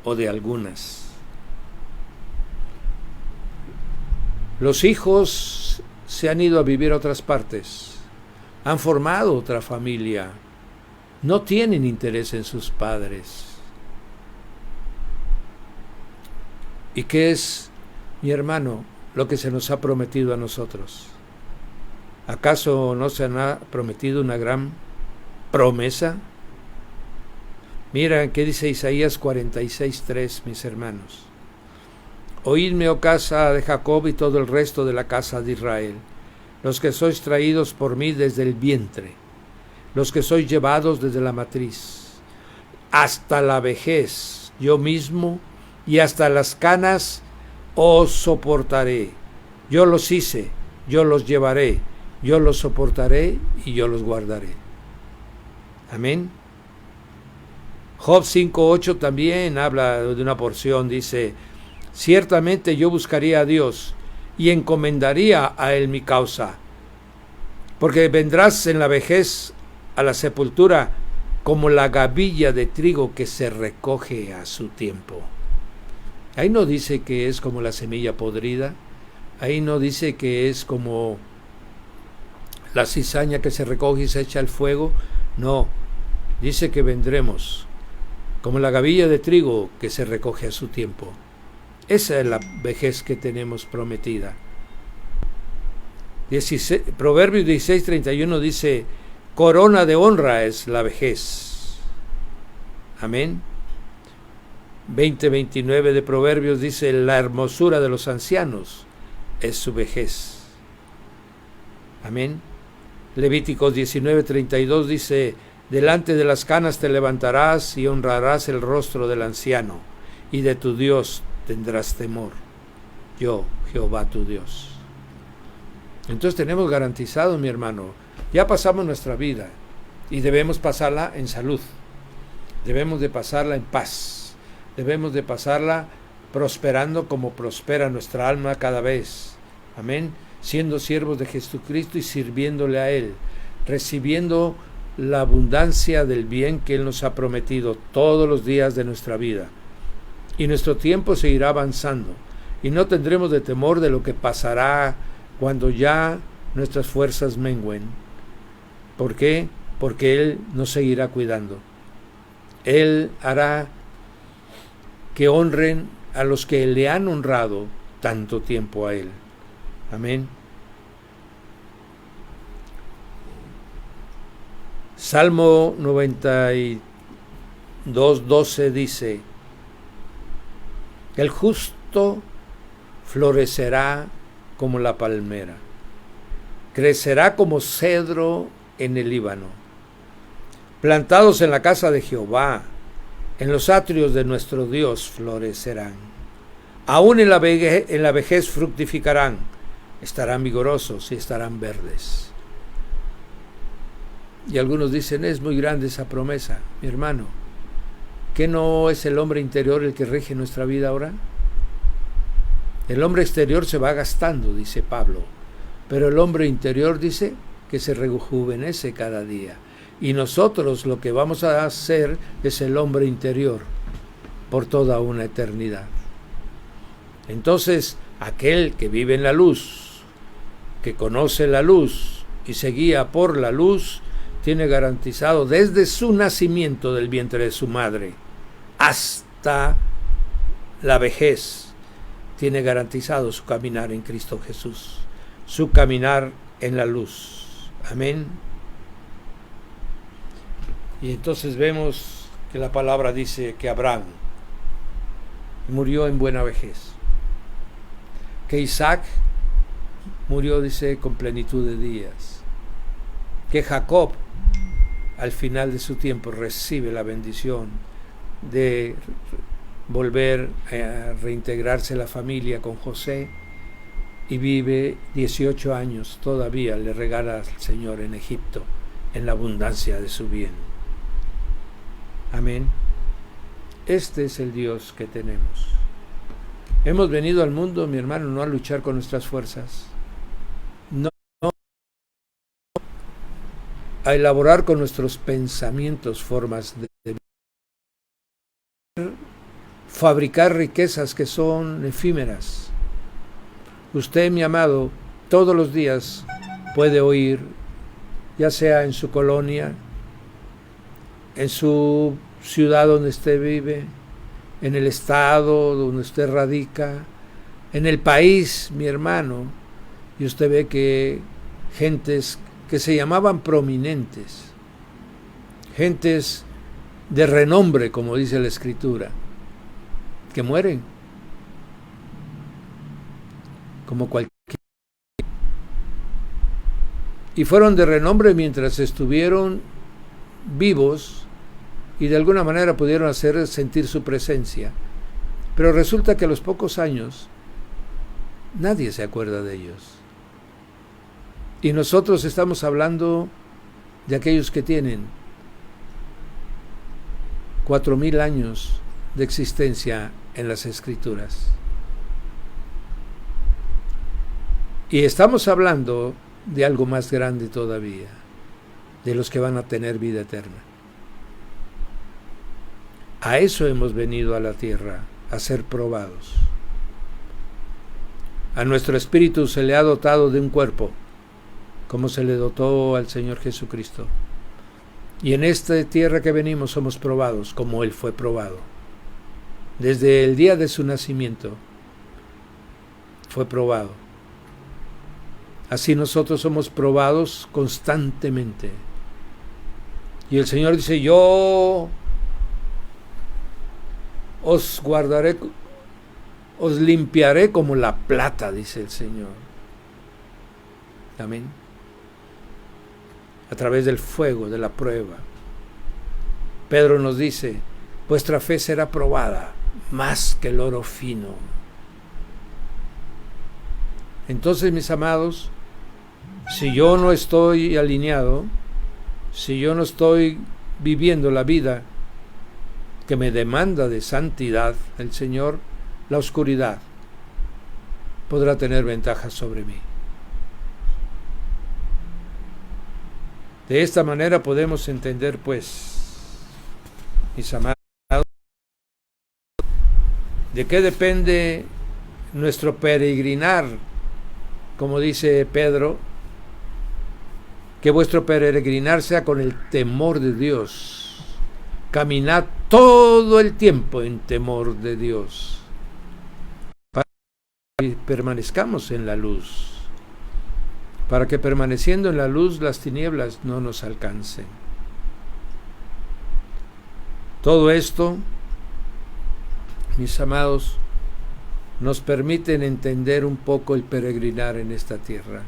o de algunas. Los hijos se han ido a vivir a otras partes, han formado otra familia, no tienen interés en sus padres. ¿Y qué es, mi hermano, lo que se nos ha prometido a nosotros? ¿Acaso no se nos ha prometido una gran promesa? Mira qué dice Isaías 46:3, mis hermanos. Oídme, oh casa de Jacob y todo el resto de la casa de Israel, los que sois traídos por mí desde el vientre, los que sois llevados desde la matriz, hasta la vejez, yo mismo, y hasta las canas os soportaré. Yo los hice, yo los llevaré, yo los soportaré y yo los guardaré. Amén. Job 5:8 también habla de una porción, dice: ciertamente yo buscaría a Dios y encomendaría a Él mi causa, porque vendrás en la vejez a la sepultura como la gavilla de trigo que se recoge a su tiempo. Ahí no dice que es como la semilla podrida, ahí no dice que es como la cizaña que se recoge y se echa al fuego, no, dice que vendremos como la gavilla de trigo que se recoge a su tiempo. Esa es la vejez que tenemos prometida. Proverbios 16:31 dice: corona de honra es la vejez. Amén. 20:29 de Proverbios dice: la hermosura de los ancianos es su vejez. Amén. Levíticos 19:32 dice: delante de las canas te levantarás y honrarás el rostro del anciano, y de tu Dios tendrás temor. Yo, Jehová tu Dios. Entonces tenemos garantizado, mi hermano, ya pasamos nuestra vida y debemos pasarla en salud, debemos de pasarla en paz, debemos de pasarla prosperando como prospera nuestra alma cada vez. Amén. Siendo siervos de Jesucristo y sirviéndole a Él, recibiendo la abundancia del bien que Él nos ha prometido todos los días de nuestra vida. Y nuestro tiempo seguirá avanzando y no tendremos de temor de lo que pasará cuando ya nuestras fuerzas mengüen. ¿Por qué? Porque Él nos seguirá cuidando. Él hará que honren a los que le han honrado tanto tiempo a Él. Amén. Salmo 92:12 dice: el justo florecerá como la palmera, crecerá como cedro en el Líbano. Plantados en la casa de Jehová, en los atrios de nuestro Dios florecerán. Aún en la vejez fructificarán, estarán vigorosos y estarán verdes. Y algunos dicen: es muy grande esa promesa. Mi hermano, ¿qué no es el hombre interior el que rige nuestra vida ahora? El hombre exterior se va gastando, dice Pablo, pero el hombre interior dice que se rejuvenece cada día. Y nosotros lo que vamos a hacer es el hombre interior por toda una eternidad. Entonces, aquel que vive en la luz, que conoce la luz y se guía por la luz, tiene garantizado desde su nacimiento del vientre de su madre hasta la vejez, tiene garantizado su caminar en Cristo Jesús, su caminar en la luz. Amén. Y entonces vemos que la palabra dice que Abraham murió en buena vejez, que Isaac murió, dice, con plenitud de días, que Jacob al final de su tiempo recibe la bendición de volver a reintegrarse la familia con José y vive 18 años todavía, le regala al Señor en Egipto en la abundancia de su bien. Amén. Este es el Dios que tenemos. Hemos venido al mundo, mi hermano, no a luchar con nuestras fuerzas, no a elaborar con nuestros pensamientos formas de fabricar riquezas que son efímeras. Usted, mi amado, todos los días puede oír, ya sea en su colonia, en su ciudad donde usted vive, en el estado donde usted radica, en el país, mi hermano, y usted ve que gentes que se llamaban prominentes, gentes de renombre, como dice la Escritura, que mueren como cualquier, y fueron de renombre mientras estuvieron vivos y de alguna manera pudieron hacer sentir su presencia, pero resulta que a los pocos años Nadie se acuerda de ellos. Y nosotros estamos hablando de aquellos que tienen 4000 años de existencia en las Escrituras. Y estamos hablando de algo más grande todavía, de los que van a tener vida eterna. A eso hemos venido a la tierra, a ser probados. A nuestro espíritu se le ha dotado de un cuerpo, como se le dotó al Señor Jesucristo. Y en esta tierra que venimos somos probados, como Él fue probado. Desde el día de su nacimiento fue probado. Así nosotros somos probados constantemente. Y el Señor dice, yo os guardaré, os limpiaré como la plata, dice el Señor. Amén. A través del fuego, de la prueba. Pedro nos dice, vuestra fe será probada más que el oro fino. Entonces, mis amados, si yo no estoy alineado, si yo no estoy viviendo la vida que me demanda de santidad el Señor, la oscuridad podrá tener ventaja sobre mí. De esta manera podemos entender, pues, mis amados, de qué depende nuestro peregrinar, como dice Pedro, que vuestro peregrinar sea con el temor de Dios. Caminad todo el tiempo en temor de Dios, para que permanezcamos en la luz, para que permaneciendo en la luz las tinieblas no nos alcancen. Todo esto, mis amados, nos permiten entender un poco el peregrinar en esta tierra.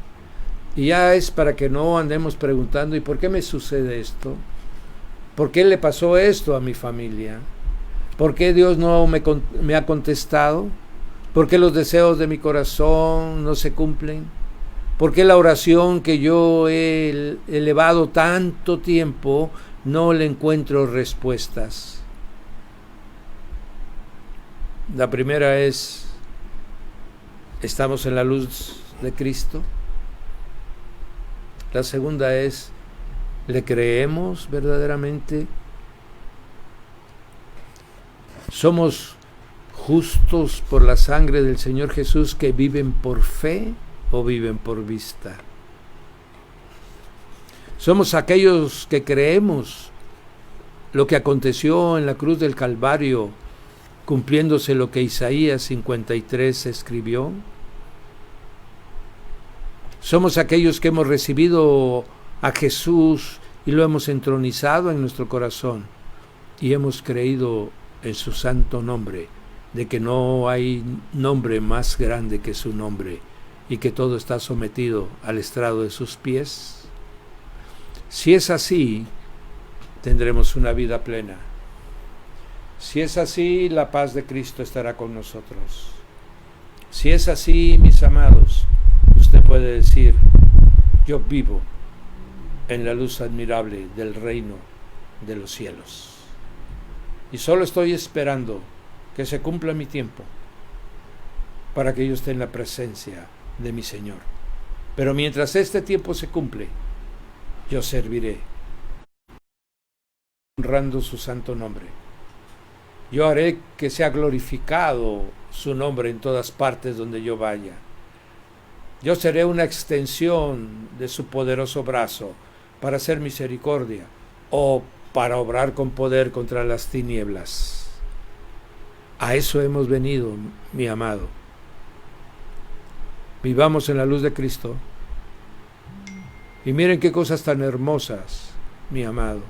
Y ya es para que no andemos preguntando, ¿y por qué me sucede esto? ¿Por qué le pasó esto a mi familia? ¿Por qué Dios no me ha contestado? ¿Por qué los deseos de mi corazón no se cumplen? ¿Por qué la oración que yo he elevado tanto tiempo no le encuentro respuestas? La primera es, ¿estamos en la luz de Cristo? La segunda es, ¿le creemos verdaderamente? ¿Somos justos por la sangre del Señor Jesús que viven por fe o viven por vista? ¿Somos aquellos que creemos lo que aconteció en la cruz del Calvario, cumpliéndose lo que Isaías 53 escribió? Somos aquellos que hemos recibido a Jesús y lo hemos entronizado en nuestro corazón y hemos creído en su santo nombre, de que no hay nombre más grande que su nombre y que todo está sometido al estrado de sus pies. Si es así, tendremos una vida plena. Si es así, la paz de Cristo estará con nosotros. Si es así, mis amados, usted puede decir, yo vivo en la luz admirable del reino de los cielos. Y solo estoy esperando que se cumpla mi tiempo para que yo esté en la presencia de mi Señor. Pero mientras este tiempo se cumple, yo serviré, honrando su santo nombre. Yo haré que sea glorificado su nombre en todas partes donde yo vaya. Yo seré una extensión de su poderoso brazo para hacer misericordia o para obrar con poder contra las tinieblas. A eso hemos venido, mi amado. Vivamos en la luz de Cristo. Y miren qué cosas tan hermosas, mi amado.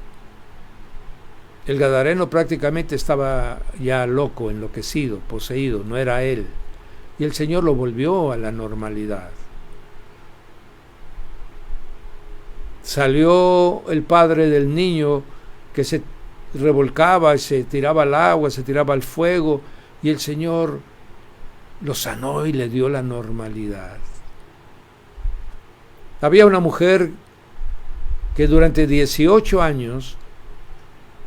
El gadareno prácticamente estaba ya loco, enloquecido, poseído, no era él. Y el Señor lo volvió a la normalidad. Salió el padre del niño que se revolcaba, se tiraba al agua, se tiraba al fuego, y el Señor lo sanó y le dio la normalidad. Había una mujer que durante 18 años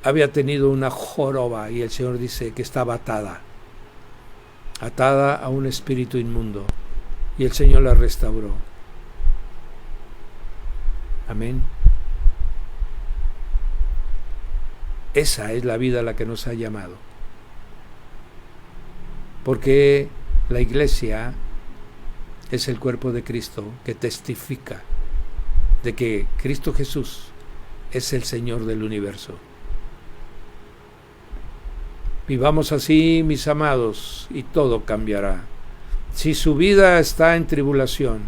había tenido una joroba y el Señor dice que estaba atada a un espíritu inmundo, y el Señor la restauró. Amén. Esa es la vida a la que nos ha llamado, porque la iglesia es el cuerpo de Cristo que testifica de que Cristo Jesús es el Señor del universo. Vivamos así, mis amados, y todo cambiará. Si su vida está en tribulación,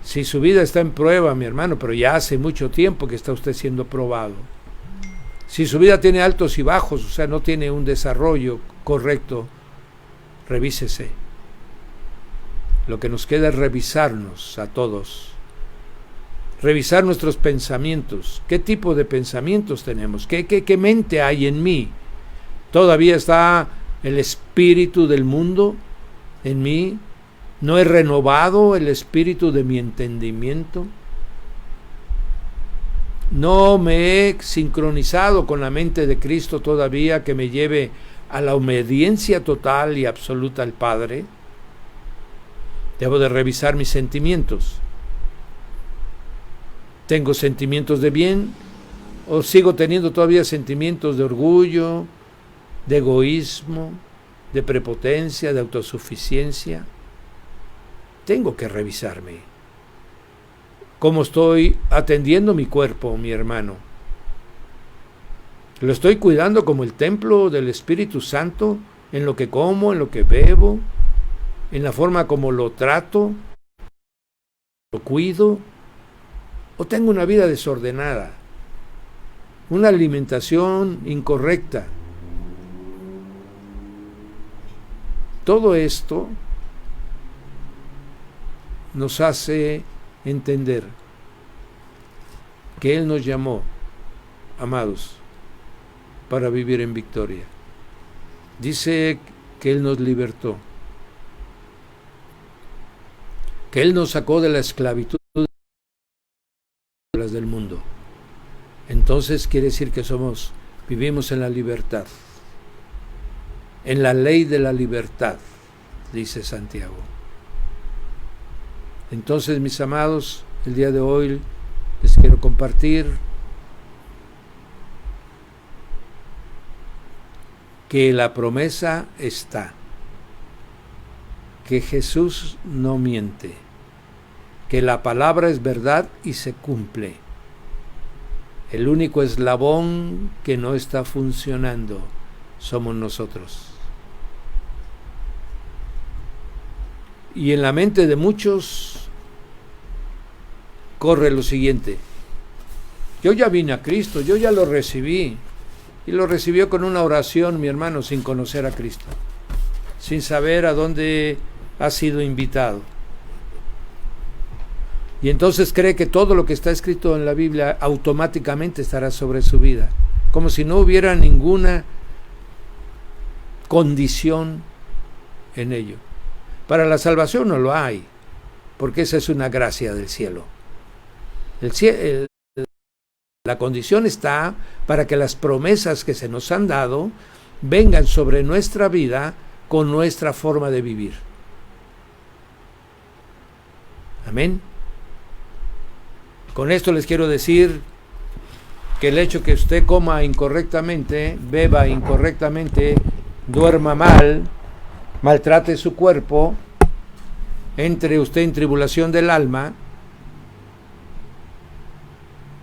si su vida está en prueba, mi hermano, pero ya hace mucho tiempo que está usted siendo probado. Si su vida tiene altos y bajos, o sea, no tiene un desarrollo correcto, revísese. Lo que nos queda es revisarnos a todos. Revisar nuestros pensamientos. ¿Qué tipo de pensamientos tenemos? ¿Qué mente hay en mí? ¿Todavía está el espíritu del mundo en mí? ¿No he renovado el espíritu de mi entendimiento? ¿No me he sincronizado con la mente de Cristo todavía, que me lleve a la obediencia total y absoluta al Padre? Debo de revisar mis sentimientos. ¿Tengo sentimientos de bien o sigo teniendo todavía sentimientos de orgullo, de egoísmo, de prepotencia, de autosuficiencia? Tengo que revisarme. ¿Cómo estoy atendiendo mi cuerpo, mi hermano? ¿Lo estoy cuidando como el templo del Espíritu Santo, en lo que como, en lo que bebo, en la forma como lo trato, lo cuido? ¿O tengo una vida desordenada, una alimentación incorrecta? Todo esto nos hace entender que Él nos llamó, amados, para vivir en victoria. Dice que Él nos libertó, que Él nos sacó de la esclavitud del mundo. Entonces quiere decir que vivimos en la libertad, en la ley de la libertad, dice Santiago. Entonces, mis amados, el día de hoy les quiero compartir que la promesa está, que Jesús no miente, que la palabra es verdad y se cumple. El único eslabón que no está funcionando somos nosotros. Y en la mente de muchos corre lo siguiente: yo ya vine a Cristo, yo ya lo recibí. Y lo recibió con una oración, mi hermano, sin conocer a Cristo, sin saber a dónde ha sido invitado. Y entonces cree que todo lo que está escrito en la Biblia automáticamente estará sobre su vida, como si no hubiera ninguna condición en ello. Para la salvación no lo hay, porque esa es una gracia del cielo. La condición está para que las promesas que se nos han dado vengan sobre nuestra vida con nuestra forma de vivir. Amén. Con esto les quiero decir que el hecho que usted coma incorrectamente, beba incorrectamente, duerma mal, maltrate su cuerpo, entre usted en tribulación del alma,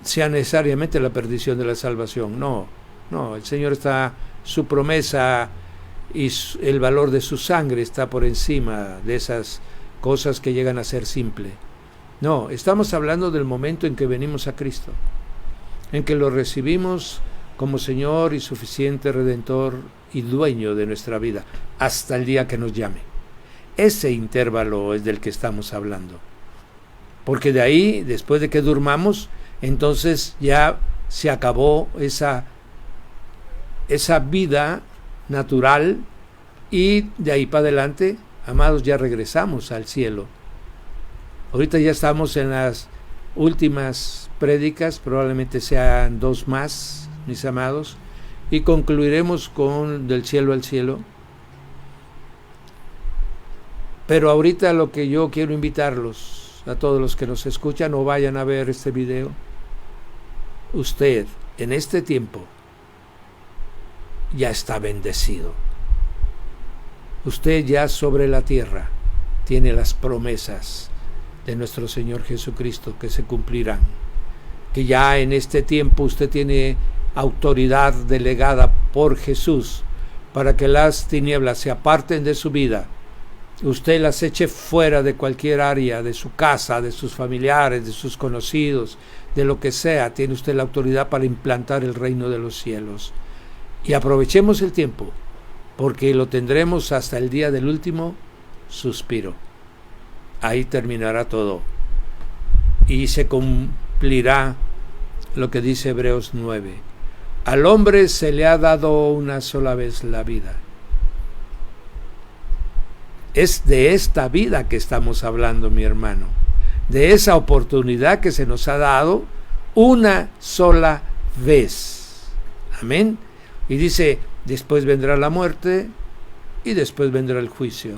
sea necesariamente la perdición de la salvación. No, el Señor está, su promesa y el valor de su sangre está por encima de esas cosas que llegan a ser simples. No, estamos hablando del momento en que venimos a Cristo, en que lo recibimos como Señor y suficiente Redentor y dueño de nuestra vida, hasta el día que nos llame. Ese intervalo es del que estamos hablando. Porque de ahí, después de que durmamos, entonces ya se acabó esa vida natural, y de ahí para adelante Amados, ya regresamos al cielo. Ahorita ya estamos en las últimas prédicas, probablemente sean 2 más, mis amados, y concluiremos con del cielo al cielo. Pero ahorita lo que yo quiero invitarlos a todos los que nos escuchan o vayan a ver este video, usted en este tiempo ya está bendecido. Usted ya sobre la tierra tiene las promesas de nuestro Señor Jesucristo que se cumplirán. Que ya en este tiempo usted tiene autoridad delegada por Jesús para que las tinieblas se aparten de su vida. Usted las eche fuera de cualquier área, de su casa, de sus familiares, de sus conocidos, de lo que sea. Tiene usted la autoridad para implantar el reino de los cielos. Y aprovechemos el tiempo, porque lo tendremos hasta el día del último suspiro. Ahí terminará todo. Y se cumplirá lo que dice Hebreos 9. Al hombre se le ha dado una sola vez la vida. Es de esta vida que estamos hablando, mi hermano. De esa oportunidad que se nos ha dado una sola vez. Amén. Y dice, después vendrá la muerte y después vendrá el juicio.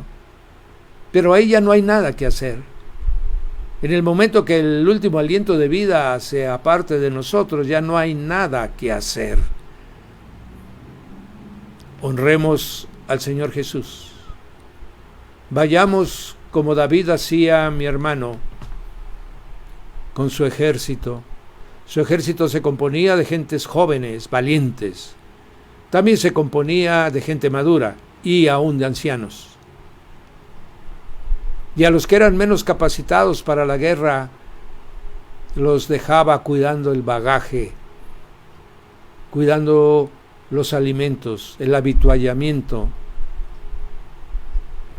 Pero ahí ya no hay nada que hacer. En el momento que el último aliento de vida se aparte de nosotros, ya no hay nada que hacer. Honremos al Señor Jesús. Vayamos como David hacía, mi hermano, con su ejército. Su ejército se componía de gentes jóvenes, valientes. También se componía de gente madura y aún de ancianos. Y a los que eran menos capacitados para la guerra, los dejaba cuidando el bagaje, cuidando los alimentos, el avituallamiento.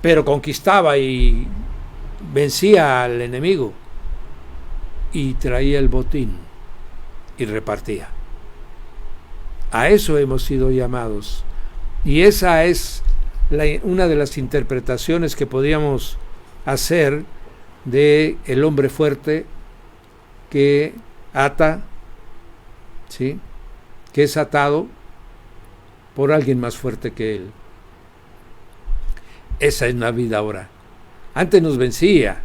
Pero conquistaba y vencía al enemigo y traía el botín y repartía. A eso hemos sido llamados. Y esa es una de las interpretaciones que podríamos hacer de el hombre fuerte que ata, ¿sí?, que es atado por alguien más fuerte que él. Esa es la vida ahora. Antes nos vencía,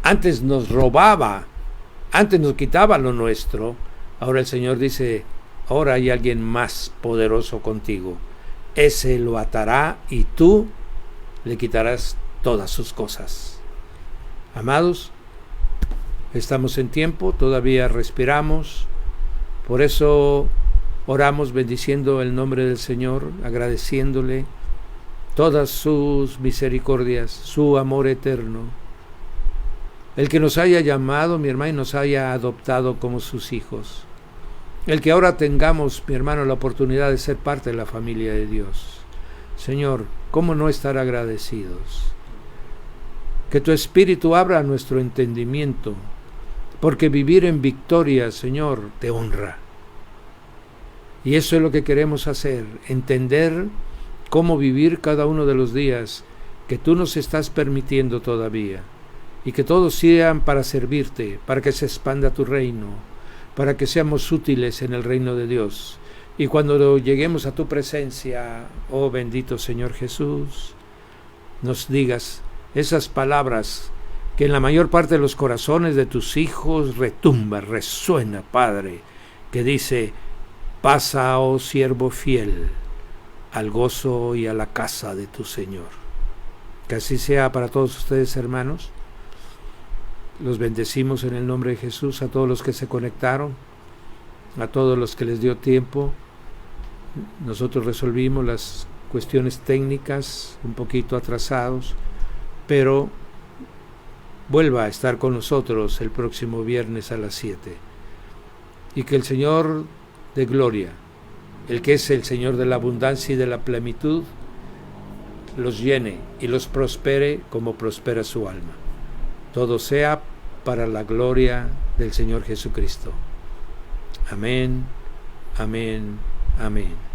antes nos robaba, antes nos quitaba lo nuestro. Ahora el Señor dice, ahora hay alguien más poderoso contigo. Ese lo atará y tú le quitarás todas sus cosas. Amados, estamos en tiempo, todavía respiramos. Por eso oramos bendiciendo el nombre del Señor, agradeciéndole todas sus misericordias, su amor eterno. El que nos haya llamado, mi hermano, y nos haya adoptado como sus hijos. El que ahora tengamos, mi hermano, la oportunidad de ser parte de la familia de Dios. Señor, ¿cómo no estar agradecidos? Que tu Espíritu abra nuestro entendimiento, porque vivir en victoria, Señor, te honra. Y eso es lo que queremos hacer, entender cómo vivir cada uno de los días que tú nos estás permitiendo todavía, y que todos sean para servirte, para que se expanda tu reino, para que seamos útiles en el reino de Dios. Y cuando lleguemos a tu presencia, oh bendito Señor Jesús, nos digas esas palabras que en la mayor parte de los corazones de tus hijos resuena, Padre, que dice, pasa, oh siervo fiel, al gozo y a la casa de tu Señor. Que así sea para todos ustedes, hermanos. Los bendecimos en el nombre de Jesús, a todos los que se conectaron, a todos los que les dio tiempo. Nosotros resolvimos las cuestiones técnicas un poquito atrasados, pero vuelva a estar con nosotros el próximo viernes a las 7. Y que el Señor de gloria, el que es el Señor de la abundancia y de la plenitud, los llene y los prospere como prospera su alma. Todo sea para la gloria del Señor Jesucristo. Amén, amén, amén.